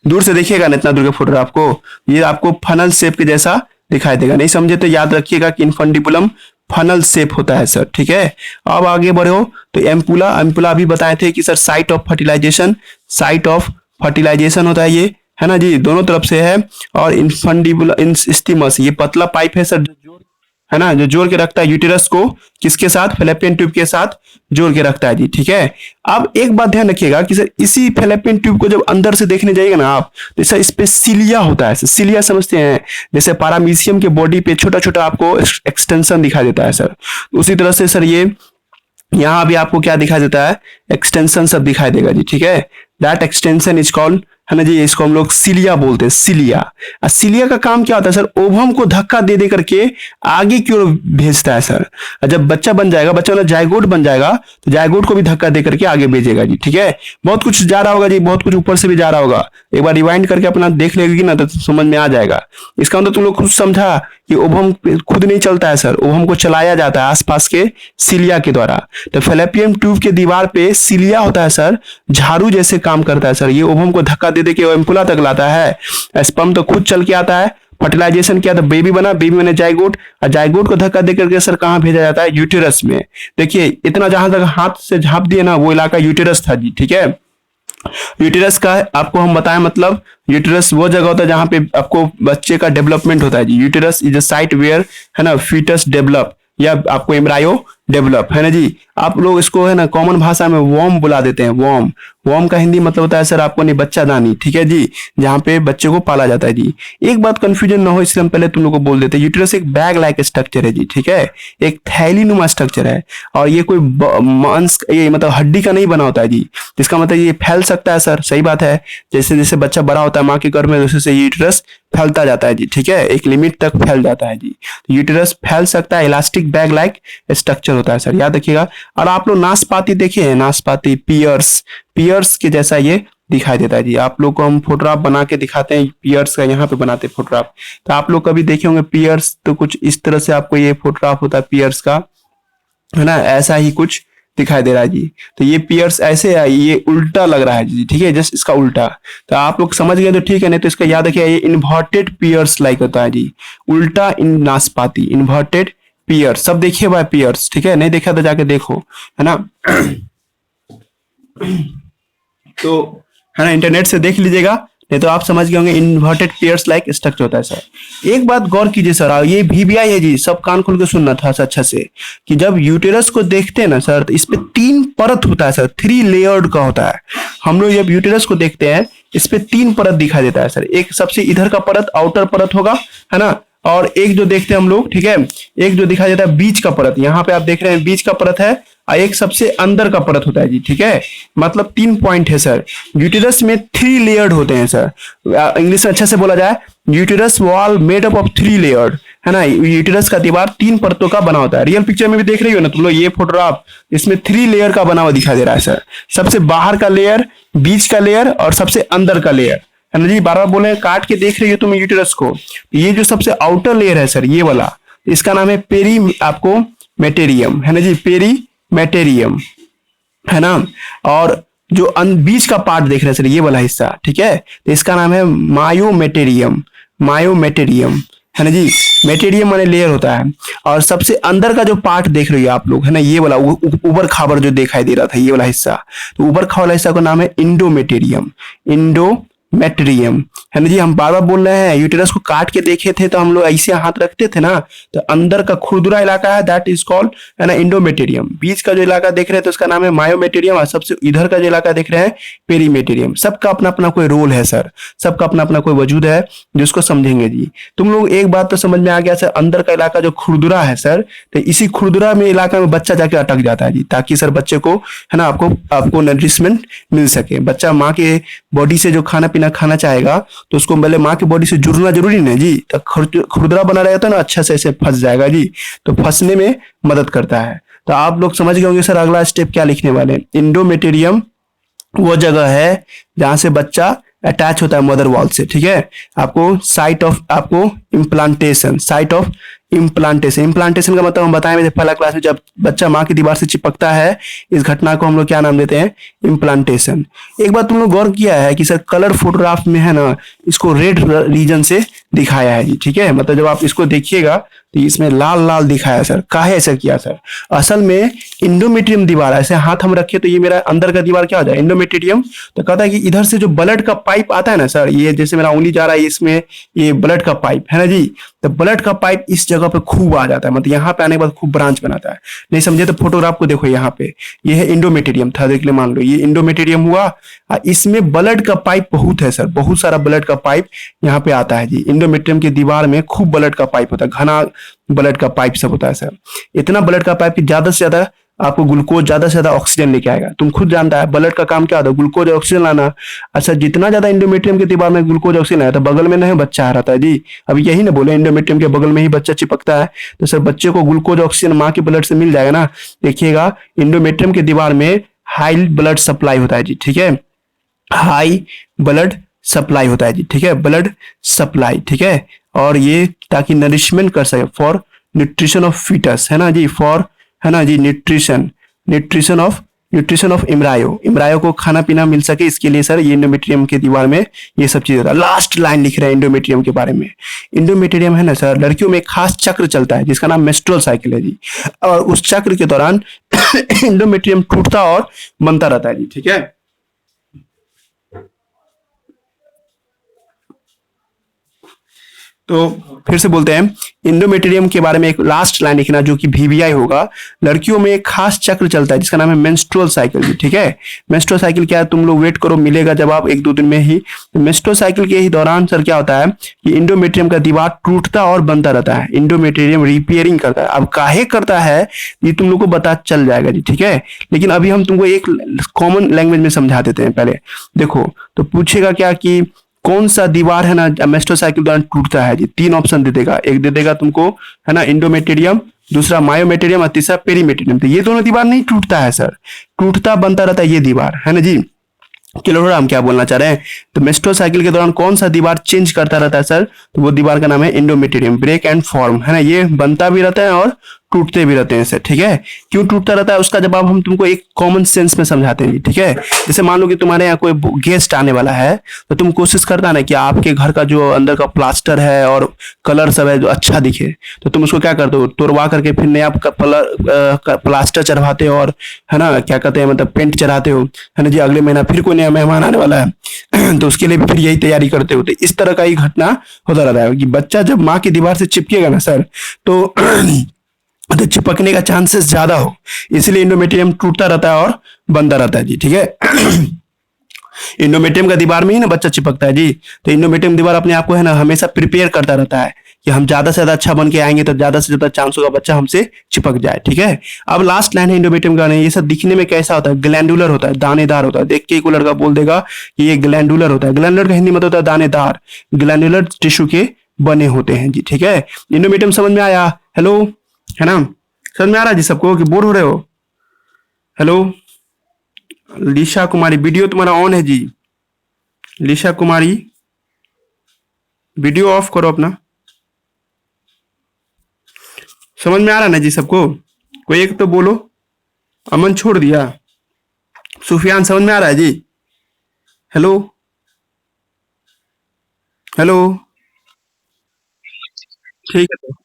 दूर से देखिएगा ना, इतना दूर का फोटो आपको, ये आपको फनल शेप के जैसा दिखाई देगा। नहीं समझे तो याद रखिएगा कि इन्फंडिबुलम फनल शेप होता है सर, ठीक है। अब आगे बढ़े हो तो एम्पुला, एम्पुला अभी बताए थे कि sir site of fertilisation, site of fertilisation होता है ये, है ना जी, दोनों तरफ से है। और इन्फंडिबुलम स्टिमस, ये पतला पाइप है सर, है ना, जो जोड़ के रखता है यूटेरस को किसके साथ? फैलोपियन ट्यूब के साथ जोड़ के रखता है जी, ठीक है। अब एक बात ध्यान रखिएगा कि सर इसी फैलोपियन ट्यूब को जब अंदर से देखने जाइएगा ना आप, तो सर इस पे सिलिया होता है। सिलिया समझते हैं, जैसे पारामीशियम के बॉडी पे छोटा छोटा आपको एक्सटेंशन दिखाई देता है सर, उसी तरह से सर ये यहाँ भी आपको क्या दिखाई देता है? एक्सटेंशन सब दिखाई देगा जी, ठीक है। दैट एक्सटेंशन इज कॉल्ड, है ना जी, इसको हम लोग सिलिया बोलते हैं, सिलिया। और सिलिया का काम क्या होता है सर? ओवम को धक्का दे दे करके आगे की ओर भेजता है सर। और जब बच्चा बन जाएगा, बच्चा वाला जायगोट बन जाएगा, तो जायगोट को भी धक्का दे करके आगे भेजेगा जी, ठीक है। बहुत कुछ जा रहा होगा जी, बहुत कुछ ऊपर से भी जा रहा होगा, एक बार रिवाइंड करके अपना देख लेगी ना तो समझ में आ जाएगा। इसका मतलब तुम लोग खुद समझा कि ओवम खुद नहीं चलता है सर, ओवम को चलाया जाता है आसपास के सिलिया के द्वारा। तो फैलोपियन ट्यूब के दीवार पे सिलिया होता है सर, झाड़ू जैसे काम करता है सर। ये ओवम को धक्का दे दे के एम्पुला तक लाता है। स्पर्म तो खुद चल के आता है, फर्टिलाइजेशन किया तो बेबी बना, बेबी बने जायगोट, और जायगोट को धक्का दे करके सर कहाँ भेजा जाता है? यूटेरस में। देखिए इतना जहां तक हाथ से झाप दिए ना, वो इलाका यूटेरस था जी, ठीक है। यूटेरस का आपको हम बताएं मतलब, यूटेरस वो जगह होता है जहां पे आपको बच्चे का डेवलपमेंट होता है जी। Uterus is a site where, है ना, फीटस डेवलप, या आपको एम्ब्रायो डेवलप, है ना जी। आप लोग इसको, है ना, कॉमन भाषा में वॉर्म बुला देते हैं, वॉर्म। वॉर्म का हिंदी मतलब होता है सर आपको नहीं, बच्चादानी, ठीक है जी, जहाँ पे बच्चे को पाला जाता है जी। एक बात कंफ्यूजन ना हो इसलिए हम पहले तुम लोग को बोल देते हैं, यूटेरस एक बैग लाइक स्ट्रक्चर है जी, ठीक है, एक थैली नुमा स्ट्रक्चर है। और ये कोई मांस, ये मतलब हड्डी का नहीं बना होता है जी, जिसका मतलब ये फैल सकता है सर, सही बात है। जैसे जैसे बच्चा बड़ा होता है माँ के गर्भ में, वैसे यूटेरस फैलता जाता है जी, ठीक है, एक लिमिट तक फैल जाता है जी। यूटेरस फैल सकता है, इलास्टिक बैग लाइक स्ट्रक्चर होता है सर, याद रखिएगा। और आप लोग नाशपाती देखिए, नाशपाती, पियर्स, पियर्स के जैसा ये दिखाई देता है जी। आप लोग को हम फोटोग्राफ बना के दिखाते हैं पियर्स का, यहाँ पे बनाते हैं फोटोग्राफ, तो आप लोग कभी देखे होंगे पियर्स, तो कुछ इस तरह से आपको ये फोटोग्राफ होता है पियर्स का, है ना, ऐसा ही कुछ दिखाई दे रहा है जी। तो ये पियर्स ऐसे है, ये उल्टा लग रहा है जी, ठीक है, जस्ट इसका उल्टा। तो आप लोग समझ गए तो ठीक है, नहीं तो इसका याद रखिए, ये इन्वर्टेड पियर्स लाइक होता है जी, उल्टा इन नाशपाती, इन्वर्टेड पियर्स। सब देखिए भाई पियर्स, ठीक है, नहीं देखा तो जाके देखो, है ना। तो है ना, इंटरनेट से देख लीजिएगा, नहीं तो आप समझ गए होंगे इन्वर्टेड पियर्स लाइक स्ट्रक्चर होता है सर। एक बात गौर कीजिए सर, ये वीवीआई है जी, सब कान खोल के सुनना था अच्छा से, कि जब यूटेरस को देखते हैं ना सर, तो इस पे 3 परत होता है सर, 3 लेयर्ड का होता है। हम लोग जब यूटेरस को देखते हैं, इस पे 3 परत दिखाई देता है सर। एक सबसे इधर का परत, आउटर परत होगा, है ना, और एक जो देखते हैं हम लोग, ठीक है, एक जो दिखाई देता है बीच का परत, यहाँ पे आप देख रहे हैं बीच का परत है, और एक सबसे अंदर का परत होता है जी, ठीक है। मतलब 3 पॉइंट है सर। यूटेरस में 3 लेयर्ड होते हैं सर, इंग्लिश में अच्छा से बोला जाए, uterus wall made up of 3 layered, है ना। यूटेरस का दीवार 3 परतों का बना होता है। रियल पिक्चर में भी देख रही हो ना तुम लोग, ये फोटोग्राफ, इसमें 3 लेयर का बना हुआ दिखाई दे रहा है सर। सबसे बाहर का लेयर, बीच का लेयर, और सबसे अंदर का लेयर, है ना जी। बार बार बोले, काट के देख रही हो तुम यूटेरस को, ये जो सबसे आउटर लेयर है सर, ये वाला, इसका नाम है पेरी, आपको मेटेरियम, है ना जी, पेरी मेटेरियम, है ना। और जो बीच का पार्ट देख रहे हैं सर, ये वाला हिस्सा, ठीक है, तो इसका नाम है मायोमेटेरियम, मायोमेटेरियम, है ना जी। मेटेरियम माने लेयर होता है। और सबसे अंदर का जो पार्ट देख रहे हो आप लोग, है ना, ये वाला ऊपर खाबर जो दिखाई दे रहा था, ये वाला हिस्सा, तो ऊपर खाबर हिस्सा का नाम है इंडोमेटेरियम, इंडो मेट्रियम, है ना जी। हम बार बार बोल रहे हैं, यूटेरस को काट के देखे थे तो हम लोग ऐसे हाथ रखते थे ना, तो अंदर का खुरदुरा इलाका है, दैट इज कॉल्ड, है ना, इंडोमेटेरियम। बीच का जो इलाका देख रहे हैं तो उसका नाम है मायोमेटेरियम, और सबसे इधर का जो इलाका देख रहे हैं पेरीमेटेरियम। सबका अपना अपना कोई रोल है सर, सबका अपना अपना कोई वजूद है, जिसको समझेंगे जी। तुम लोग एक बात तो समझ में आ गया सर, अंदर का इलाका जो खुरदुरा है सर, तो इसी खुरदुरा में इलाका में बच्चा जाके अटक जाता है जी, ताकि सर बच्चे को, है ना, आपको आपको नरिशमेंट मिल सके। बच्चा माँ के बॉडी से जो खाना पीना खाना चाहेगा तो उसको पहले माँ की बॉडी से जुड़ना जरूरी नहीं जी, तो खुरदुरा बना रहेगा तो ना अच्छा से ऐसे फंस जाएगा जी, तो फंसने में मदद करता है। तो आप लोग समझ गए होंगे सर अगला स्टेप क्या लिखने वाले हैं। इंडोमेटेरियम वो जगह है जहां से बच्चा अटैच होता है मदर वॉल से, ठीक है। आपको साइट ऑफ, आपको implantation, site of implantation. Implantation का मतलब हम बताए थे पहला क्लास में, जब बच्चा माँ की दीवार से चिपकता है, इस घटना को हम लोग क्या नाम देते हैं, इम्प्लांटेशन। एक बात तुम लोग गौर किया है कि सर कलर फोटोग्राफ में है ना, इसको रेड रीजन से दिखाया है जी, ठीक है। मतलब जब आप इसको देखिएगा तो इसमें लाल लाल दिखाया है सर, काहे ऐसा किया सर? असल में इंडोमेट्रियम दीवार, ऐसे हाथ हम रखे तो ये मेरा अंदर का दीवार क्या हो जाए, इंडोमेट्रियम। तो कहता है कि इधर से जो ब्लड का पाइप आता है ना सर, ये जैसे मेरा उंगली जा रहा है इसमें, ये ब्लड का पाइप है ना जी, तो ब्लड का पाइप इस जगह पे खूब आ जाता है, मतलब यहाँ पे आने के बाद खूब ब्रांच बनाता है। नहीं समझे तो फोटोग्राफ को देखो, यहाँ पे ये है इंडोमेटेरियम था, देख ले, मान लो ये इंडोमेटेरियम हुआ, इसमें ब्लड का पाइप बहुत है सर, बहुत सारा ब्लड का पाइप यहाँ पे आता है जी। इंडोमेटेरियम की दीवार में खूब ब्लड का पाइप होता है, घना ब्लड का पाइप सब होता है सर। इतना ब्लड का पाइप कि ज्यादा से ज्यादा आपको ग्लूकोज, ज्यादा से ज्यादा ऑक्सीजन लेके आएगा। तुम खुद जानता है ब्लड का काम क्या होता है, ग्लूकोज ऑक्सीजन लाना। अच्छा, जितना ज्यादा इंडोमेट्रियम के दीवार में ग्लूकोज ऑक्सीजन आया तो बगल में नहीं बच्चा आ रहा था जी, अब यही ना बोले, इंडोमेट्रियम के बगल में ही बच्चा चिपकता है, तो सर बच्चे को ग्लूकोज ऑक्सीजन माँ के ब्लड से मिल जाएगा ना। देखिएगा इंडोमेट्रियम के दीवार में हाई ब्लड सप्लाई होता है जी, ठीक है, हाई ब्लड सप्लाई होता है जी, ठीक है, ब्लड सप्लाई, ठीक है। और ये ताकि नरिशमेंट कर सके, फॉर न्यूट्रिशन ऑफ फीटस, है ना जी, फॉर, है ना जी, nutrition, nutrition of embryo, embryo को खाना पीना मिल सके, इसके लिए सर ये इंडोमेट्रियम के दीवार में ये सब चीज होता है। लास्ट लाइन लिख रहे हैं इंडोमेट्रियम के बारे में। इंडोमेट्रियम है ना सर, लड़कियों में एक खास चक्र चलता है जिसका नाम मेस्ट्रुअल साइकिल है जी, और उस चक्र के दौरान इंडोमेट्रियम टूटता और बनता रहता है जी, ठीक है। तो फिर से बोलते हैं, इंडोमेटेरियम के बारे में एक लास्ट लाइन लिखना जो कि वीवीआई होगा। लड़कियों में एक खास चक्र चलता है जिसका नाम है मेंस्ट्रुअल साइकिल, ठीक है। मेंस्ट्रुअल साइकिल क्या है, तुम लोग वेट करो, मिलेगा जब आप एक दो दिन में ही। तो मेंस्ट्रुअल साइकिल के ही दौरान सर क्या होता है कि इंडोमेटेरियम का दीवार टूटता और बनता रहता है, इंडोमेटेरियम रिपेयरिंग करता है। अब काहे करता है ये तुम लोग को पता चल जाएगा जी, ठीक है। लेकिन अभी हम तुमको एक कॉमन लैंग्वेज में समझा देते हैं। पहले देखो, तो पूछेगा क्या कि कौन सा दीवार है ना मेस्टोसाइकिल दौरान टूटता है जी, तीन ऑप्शन दे देगा, एक दे देगा तुमको, है ना, इंडोमेटेरियम, दूसरा मायोमेटेरियम और तीसरा पेरीमेटेरियम। तो ये दोनों दीवार नहीं टूटता है सर, टूटता बनता रहता है ये दीवार, है ना जी। किलोग्राम क्या बोलना चाह रहे हैं, तो मेस्टोसाइकिल के दौरान कौन सा दीवार चेंज करता रहता है सर, तो वो दीवार का नाम है इंडोमेटेरियम, ब्रेक एंड फॉर्म, है ना, ये बनता भी रहता है और टूटते भी रहते हैं सर, ठीक है। क्यों टूटता रहता है उसका जवाब हम तुमको एक कॉमन सेंस में समझाते हैं, ठीक है। जैसे मान लो कि तुम्हारे यहाँ कोई गेस्ट आने वाला है, तो तुम कोशिश करता ना कि आपके घर का जो अंदर का प्लास्टर है और कलर सब है जो अच्छा दिखे, तो तुम उसको क्या करते हो, तोड़वा करके फिर नया प्लास्टर चढ़वाते हो, और है ना क्या कहते हैं, मतलब पेंट चढ़ाते हो, है ना जी। अगले महीना फिर कोई नया मेहमान आने वाला है तो उसके लिए भी फिर यही तैयारी करते हो। तो इस तरह का ही घटना होता रहता है कि बच्चा जब माँ की दीवार से चिपकेगा ना सर, तो तो चिपकने का चांसेस ज्यादा हो, इसलिए इंडोमेटेरियम टूटता रहता है और बनता रहता है जी, ठीक है। इंडोमेटेरियम का दीवार में ही ना बच्चा चिपकता है जी, तो इंडोमेटेरियम दीवार अपने आप को है ना हमेशा प्रिपेयर करता रहता है कि हम ज्यादा से ज्यादा अच्छा बन के आएंगे तो ज्यादा से ज्यादा चांस होगा बच्चा हमसे चिपक जाए, ठीक है। अब लास्ट लाइन है इंडोमेटेरियम का, ये सब दिखने में कैसा होता है, ग्लैंडुलर होता है, दानेदार होता है। देख के कोई लड़का बोल देगा कि ये ग्लैंडुलर होता है, ग्लैंडुलर का हिंदी मतलब होता है दानेदार, ग्लैंडुलर टिश्यू के बने होते हैं जी, ठीक है। इंडोमेटेरियम समझ में आया, हेलो, है ना, समझ में आ रहा है जी सबको कि बोर हो रहे हो? हेलो लिशा कुमारी, वीडियो तुम्हारा ऑन है जी, लिशा कुमारी वीडियो ऑफ करो अपना। समझ में आ रहा है ना जी सबको? कोई एक तो बोलो। अमन छोड़ दिया, सुफियान समझ में आ रहा है जी? हेलो, हेलो, ठीक है।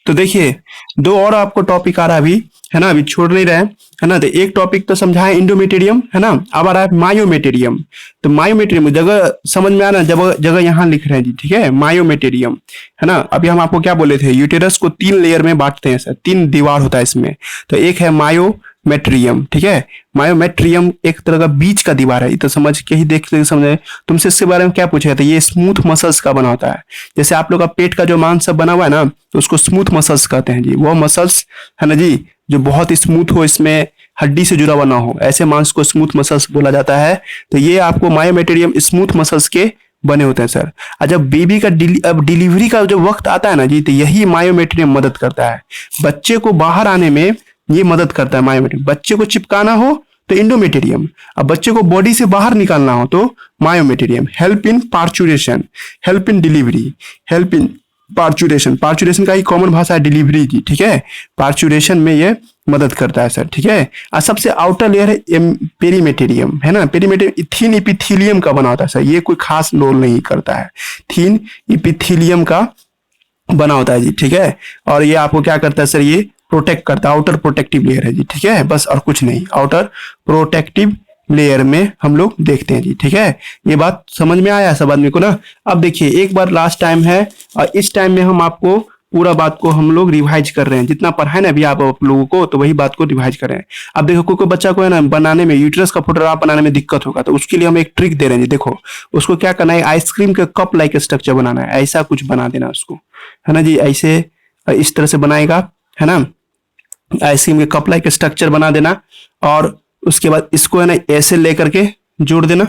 तो देखिए, दो और आपको टॉपिक आ रहा है अभी, है ना, अभी छोड़ नहीं रहे हैं, है ना। तो एक टॉपिक तो समझा है इंडोमेटेरियम, है ना। अब आ रहा है मायोमेटेरियम। तो मायोमेटेरियम जगह समझ में आ रहा है, जगह जगह यहाँ लिख रहे हैं जी, ठीक है, मायोमेटेरियम, है ना। अभी हम आपको क्या बोले थे, यूटेरस को 3 लेयर में बांटते हैं सर, 3 दीवार होता है इसमें। तो एक है मायोमेट्रियम, ठीक है। मायोमेट्रियम एक तरह का बीच का दीवार है, ये तो समझ के ही देख के समझे। तुमसे इसके बारे में क्या पूछा था, ये स्मूथ मसल्स का बना होता है। जैसे आप लोग का पेट का जो मांस सब बना हुआ है ना, तो उसको स्मूथ मसल्स कहते हैं जी। वो मसल्स, है ना जी, जो बहुत स्मूथ हो, इसमें हड्डी से जुड़ा हुआ ना हो, ऐसे मांस को स्मूथ मसल्स बोला जाता है। तो ये आपको मायोमेटेरियम स्मूथ मसल्स के बने होते हैं सर। और जब बेबी का अब डिलीवरी का जो वक्त आता है ना जी, तो यही मायोमेटेरियम मदद करता है बच्चे को बाहर आने में। ये मदद करता है मायोमेटेरियम। बच्चे को चिपकाना हो तो इंडोमेटेरियम, अब बच्चे को बॉडी से बाहर निकालना हो तो myometrium. Help in parturition, help in delivery, help in parturition. Parturition का ही कॉमन भाषा है डिलीवरी जी, ठीक है। पार्चुरेशन में ये मदद करता है सर, ठीक है। और सबसे आउटर लेयर है पेरीमेटेरियम, है ना। पेरीमेटेरियम थिन इपिथीलियम का बना होता है सर, ये कोई खास रोल नहीं करता है, थिन इपिथीलियम का बना होता है जी, ठीक है। और ये आपको क्या करता है सर, ये प्रोटेक्ट करता है, आउटर प्रोटेक्टिव लेयर है जी, ठीक है, बस और कुछ नहीं। आउटर प्रोटेक्टिव लेयर में हम लोग देखते हैं जी, ठीक है। ये बात समझ में आया सब आदमी को ना। अब देखिए एक बार लास्ट टाइम है, और इस टाइम में हम आपको पूरा बात को हम लोग रिवाइज कर रहे हैं, जितना पढ़ा है ना अभी आप लोगों को, तो वही बात को रिवाइज कर रहे हैं। अब देखो कोई बच्चा को है ना बनाने में, यूट्रस का फोटोग्राफ बनाने में दिक्कत होगा, तो उसके लिए हम एक ट्रिक दे रहे हैं जी। देखो उसको क्या करना है, आइसक्रीम के कप लाइक स्ट्रक्चर बनाना है, ऐसा कुछ बना देना उसको, है ना जी। ऐसे इस तरह से बनाएगा, है ना, आइसक्रीम के कप लाइक स्ट्रक्चर बना देना। और उसके बाद इसको है ना ऐसे लेकर के जोड़ देना,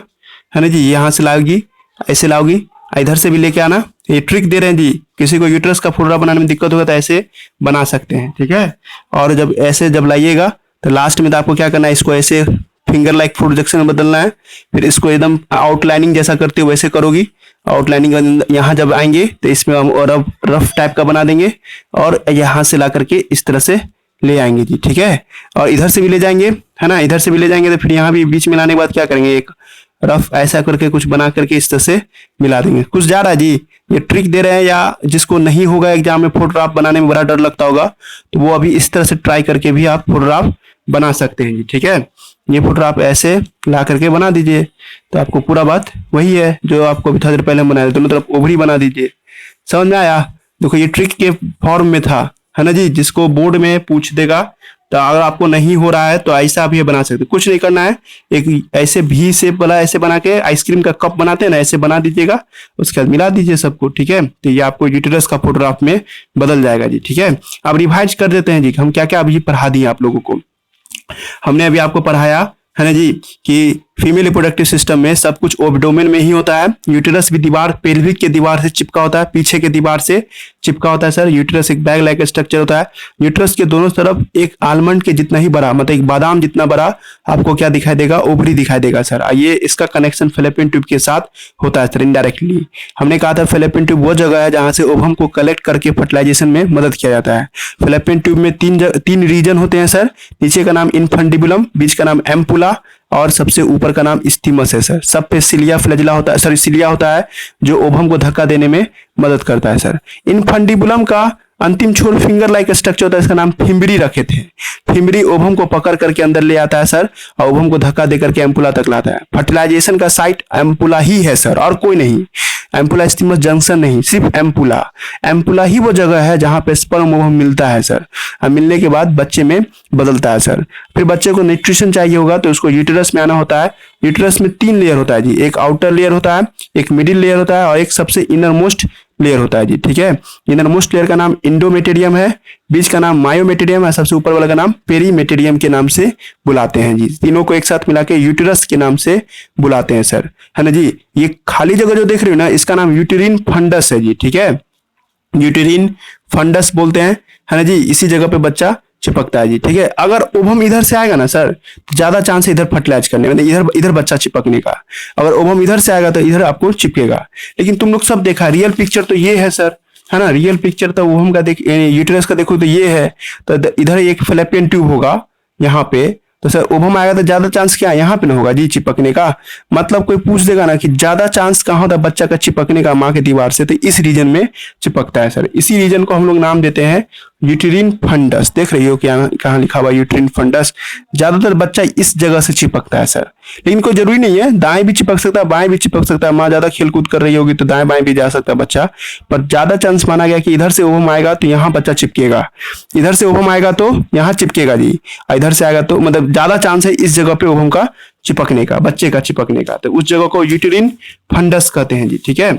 है ना जी। यहाँ से लाओगी, ऐसे लाओगी, इधर से भी लेके आना। ये ट्रिक दे रहे हैं जी, किसी को यूट्रस का फोटोग्राफ बनाने में दिक्कत होगा तो ऐसे बना सकते हैं, ठीक है। और जब ऐसे जब लाइएगा तो लास्ट में तो आपको क्या करना है, इसको ऐसे फिंगर लाइक प्रोजेक्शन में बदलना है। फिर इसको एकदम आउटलाइनिंग जैसा करते हो वैसे करोगी। आउटलाइनिंग यहाँ जब आएंगे तो इसमें हम और रफ टाइप का बना देंगे, और यहाँ से ला करके इस तरह से ले आएंगे जी, ठीक है। और इधर से भी ले जाएंगे, है ना, इधर से भी ले जाएंगे। तो फिर यहाँ भी बीच में लाने के बाद क्या करेंगे, एक रफ ऐसा करके कुछ बना करके इस तरह से मिला देंगे। कुछ जा रहा है जी, ये ट्रिक दे रहे हैं। या जिसको नहीं होगा एग्जाम में फोटोग्राफ बनाने में बड़ा डर लगता होगा, तो वो अभी इस तरह से ट्राई करके भी आप फोटोग्राफ बना सकते हैं जी, ठीक है। ये फोटोग्राफ ऐसे ला करके बना दीजिए, तो आपको पूरा बात वही है जो आपको अभी थोड़ी देर पहले हम बनाए थे। दोनों तरफ ओवरी बना दीजिए, समझ में आया। देखो ये ट्रिक के फॉर्म में था, है ना जी, जिसको बोर्ड में पूछ देगा। तो अगर आपको नहीं हो रहा है तो ऐसा भी बना सकते, कुछ नहीं करना है। एक ऐसे भी शेप वाला ऐसे बना के आइसक्रीम का कप बनाते हैं ना, ऐसे बना दीजिएगा, उसके बाद मिला दीजिए सबको, ठीक है। तो ये आपको यूटेरस का फोटोग्राफ में बदल जाएगा जी, ठीक है। अब रिवाइज कर देते हैं जी, हम क्या क्या अभी पढ़ा दिए आप लोगों को। हमने अभी आपको पढ़ाया, है ना जी, कि फीमेल रिप्रोडक्टिव सिस्टम में सब कुछ ओब्डोमेन में ही होता है। यूटेरस भी दीवार, पेल्विक के दीवार से चिपका होता है, पीछे के दीवार से चिपका होता है सर। यूटेरस एक बैग लाइक स्ट्रक्चर होता है। यूटेरस के दोनों तरफ एक आलमंड के जितना ही बड़ा, मतलब एक बादाम जितना बड़ा आपको क्या दिखाई देगा, ओवरी दिखाई देगा सर। ये इसका कनेक्शन फेलोपियन ट्यूब के साथ होता है सर, इनडायरेक्टली। हमने कहा था फेलोपियन ट्यूब वो जगह है जहां से ओवम को कलेक्ट करके फर्टिलाइजेशन में मदद किया जाता है। फेलोपियन ट्यूब में तीन रीजन होते हैं सर। नीचे का नाम इनफंडिबुलम, बीच का नाम एम्पुला, और सबसे ऊपर का नाम स्टीमस है सर। सब पे सिलिया फ्लैजिला होता है, सॉरी सिलिया होता है, जो ओवम को धक्का देने में मदद करता है सर। इनफंडिबुलम का अंतिम छोर फिंगर लाइक स्ट्रक्चर होता है, इसका नाम फिम्बरी रखे थे। फिम्बरी ओवम को पकड़ करके अंदर ले आता है सर, और ओवम को धक्का देकर के एम्पुला तक लाता है। फर्टिलाइजेशन का साइट एम्पुला ही है सर, और कोई नहीं। एम्पुला स्टीमस जंक्शन नहीं, सिर्फ एम्पुला। एम्पुला ही वो जगह है जहां पे स्पर्म ओवम मिलता है सर, और मिलने के बाद बच्चे में बदलता है सर। फिर बच्चे को न्यूट्रिशन चाहिए होगा तो उसको यूटेरस में आना होता है। यूटेरस में 3 लेयर होता है जी, एक आउटर लेयर होता है, एक मिडिल लेयर होता है, और एक सबसे इनर मोस्ट लेयर होता है जी, ठीक है। इनर मोस्ट लेयर का नाम इंडोमेटेरियम है, बीच का नाम मायोमेटेरियम है, सबसे ऊपर वाला का नाम पेरीमेटेरियम के नाम से बुलाते हैं जी। तीनों को एक साथ मिला के यूटेरस के नाम से बुलाते हैं सर, है ना जी। ये खाली जगह जो देख रहे हो ना, इसका नाम यूटेरिन फंडस है जी, ठीक है। यूटेरिन फंडस बोलते हैं, है ना जी। इसी जगह पे बच्चा चिपकता है जी, ठीक है। अगर ओवम इधर से आएगा ना सर, तो ज्यादा चांस है इधर फर्टिलाइज करने में, इधर इधर बच्चा चिपकने का। अगर ओवम इधर से आएगा तो इधर आपको चिपकेगा। लेकिन तुम लोग सब देखा, रियल पिक्चर तो ये है सर, है ना। रियल पिक्चर तो ओवम का देख, यूटेरस का देखो तो ये है। तो इधर एक फेलोपियन ट्यूब होगा यहाँ पे, तो सर ओवम आएगा तो ज्यादा चांस क्या यहाँ पे ना होगा जी चिपकने का। मतलब कोई पूछ देगा ना कि ज्यादा चांस कहाँ होता है बच्चा का चिपकने का माँ के दीवार से, तो इस रीजन में चिपकता है सर। इसी रीजन को हम लोग नाम देते हैं यूटेरिन फंडस, देख रही हो क्या कहाँ लिखा हुआ यूटेरिन फंडस। ज्यादातर बच्चा इस जगह से चिपकता है सर, लेकिन कोई जरूरी नहीं है, दाएं भी चिपक सकता है बाएं भी चिपक सकता है। माँ ज्यादा खेल कूद कर रही होगी तो दाएं बाएं भी जा सकता है बच्चा, पर ज्यादा चांस माना गया कि इधर से ओवम आएगा तो यहाँ बच्चा चिपकेगा, इधर से ओवम आएगा तो यहाँ चिपकेगा जी, और इधर से आएगा तो मतलब ज्यादा चांस है इस जगह पे ओवम का चिपकने का, बच्चे का चिपकने का, तो उस जगह को यूटेरिन फंडस कहते हैं जी। ठीक है,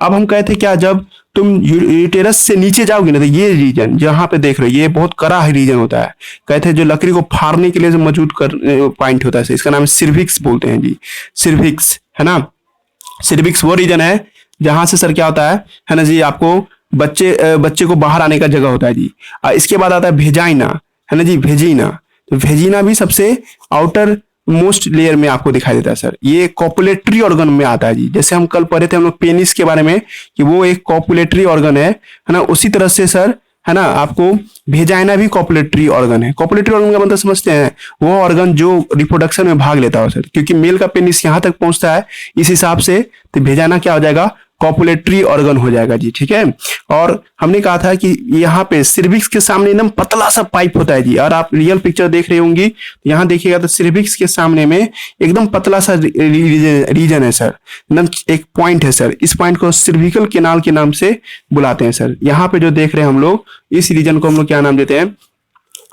अब हम कहते हैं क्या, जब तुम यूटेरस से नीचे जाओगे ना तो ये रीजन जहां पे देख रहे हो ये बहुत कड़ा रीजन होता है, कहते हैं जो लकड़ी को फाड़ने के लिए जो मौजूद कर पॉइंट होता है, इसका नाम है सिर्विक्स बोलते हैं जी, सिर्विक्स है ना। सिर्विक्स वो रीजन है जहां से सर क्या होता है ना जी, आपको बच्चे को बाहर आने का जगह होता है जी। इसके बाद आता है भेजाइना, है ना जी, भेजीना। तो भेजीना भी सबसे आउटर मोस्ट लेयर में आपको दिखाई देता है सर, ये कॉपुलेटरी ऑर्गन में आता है जी। जैसे हम कल पढ़े थे हम लोग पेनिस के बारे में कि वो एक कॉपुलेटरी ऑर्गन है ना, उसी तरह से सर है ना आपको भेजाइना भी कॉपुलेटरी ऑर्गन है। कॉपुलेटरी ऑर्गन का मतलब समझते हैं, वो ऑर्गन जो रिप्रोडक्शन में भाग लेता है सर, क्योंकि मेल का पेनिस यहाँ तक पहुंचता है इस हिसाब से, तो भेजाइना क्या हो जाएगा, कॉपुलेटरी ऑर्गन हो जाएगा जी। ठीक है, और हमने कहा था कि यहाँ पे सिर्विक्स के सामने एकदम पतला सा पाइप होता है जी, और आप रियल पिक्चर देख रही होंगी यहाँ देखिएगा तो सिर्विक्स के सामने में एकदम पतला सा रीजन है सर, एकदम एक पॉइंट है सर, इस पॉइंट को सिर्विकल केनाल के नाम से बुलाते हैं सर। यहाँ पे जो देख रहे हैं हम लोग इस रीजन को हम लोग क्या नाम देते हैं,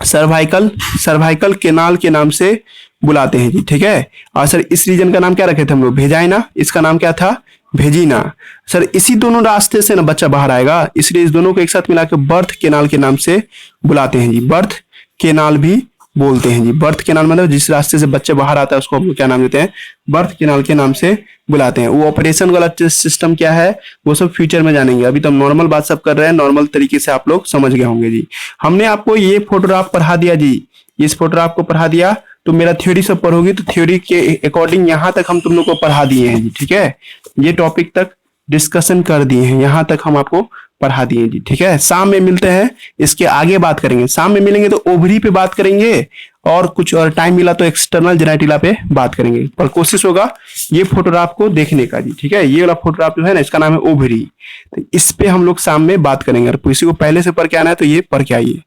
सर्वाइकल केनाल के नाम से बुलाते हैं जी। ठीक है, और सर इस रीजन का नाम क्या रखे थे हम लोग, भेजाइना, इसका नाम क्या था, भेजीना। सर इसी दोनों रास्ते से ना बच्चा बाहर आएगा, इसलिए इस दोनों को एक साथ मिलाकर बर्थ केनाल के नाम से बुलाते हैं जी, बर्थ केनाल भी बोलते हैं जी। बर्थ केनाल मतलब जिस रास्ते से बच्चे बाहर आता है उसको हम लोग क्या नाम देते हैं, बर्थ केनाल के नाम से बुलाते हैं। वो ऑपरेशन वाला सिस्टम क्या है वो सब फ्यूचर में जानेंगे, अभी तो हम नॉर्मल बात सब कर रहे हैं, नॉर्मल तरीके से आप लोग समझ गए होंगे जी। हमने आपको ये फोटोग्राफ पढ़ा दिया जी, इस फोटोग्राफ को पढ़ा दिया तो मेरा थ्योरी सब पढ़ोगी तो थ्योरी के अकॉर्डिंग यहाँ तक हम तुम लोग को पढ़ा दिए हैं जी। ठीक है, ये टॉपिक तक डिस्कशन कर दिए हैं, यहाँ तक हम आपको पढ़ा दिए जी। ठीक है, शाम में मिलते हैं, इसके आगे बात करेंगे, शाम में मिलेंगे तो ओवरी पे बात करेंगे, और कुछ और टाइम मिला तो एक्सटर्नल जेनेटिला पे बात करेंगे, पर कोशिश होगा ये फोटोग्राफ को देखने का जी। ठीक है, ये वाला फोटोग्राफ जो है ना इसका नाम है ओवरी, तो इस पे हम लोग शाम में बात करेंगे, और किसी को पहले से पढ़ के आना है तो ये पढ़ के आइए।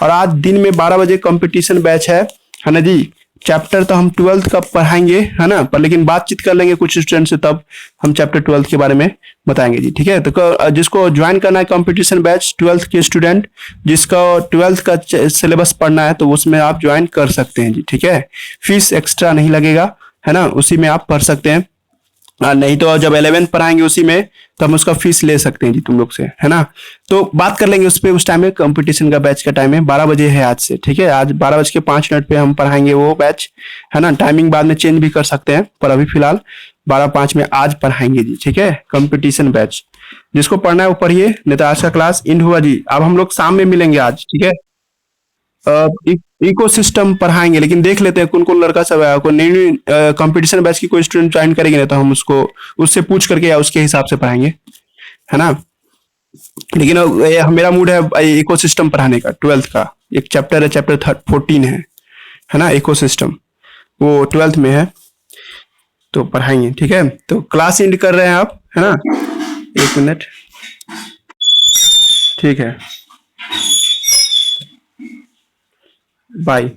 और आज दिन में 12 बजे कंपटीशन बैच है ना जी। चैप्टर तो हम 12th का पढ़ाएंगे है ना, पर लेकिन बातचीत कर लेंगे कुछ स्टूडेंट से, तब हम चैप्टर 12th के बारे में बताएंगे जी। ठीक है, तो जिसको ज्वाइन करना है कंपटीशन बैच 12th के स्टूडेंट, जिसका 12th का सिलेबस पढ़ना है तो उसमें आप ज्वाइन कर सकते हैं जी। ठीक है, फीस एक्स्ट्रा नहीं लगेगा है ना, उसी में आप पढ़ सकते हैं, नहीं तो जब 11th पढ़ाएंगे उसी में तो हम उसका फीस ले सकते हैं जी तुम लोग से, है ना। तो बात कर लेंगे उस पे, उस टाइम में कंपटीशन का बैच का टाइम है 12 बजे है आज से। ठीक है, आज 12:05 पे हम पढ़ाएंगे वो बैच, है ना। टाइमिंग बाद में चेंज भी कर सकते हैं, पर अभी फिलहाल 12:05 में आज पढ़ाएंगे जी। ठीक है, कंपटीशन बैच जिसको पढ़ना है वो पढ़िए, नहीं तो आज का क्लास इंड हुआ जी। अब हम लोग शाम में मिलेंगे आज। ठीक है, इकोसिस्टम पढ़ाएंगे, लेकिन देख लेते हैं कौन कौन लड़का सब है, कोई नई कंपटीशन बैच की कोई स्टूडेंट ज्वाइन करेंगे ना तो हम उसको उससे पूछ करके या उसके हिसाब से पढ़ाएंगे, है ना। लेकिन मेरा मूड है इकोसिस्टम पढ़ाने का, 12th का एक चैप्टर है, चैप्टर 14 है ना, इकोसिस्टम, वो 12th में है तो पढ़ाएंगे। ठीक है, तो क्लास एंड कर रहे हैं आप, है ना, 1 मिनट, ठीक है, बाय।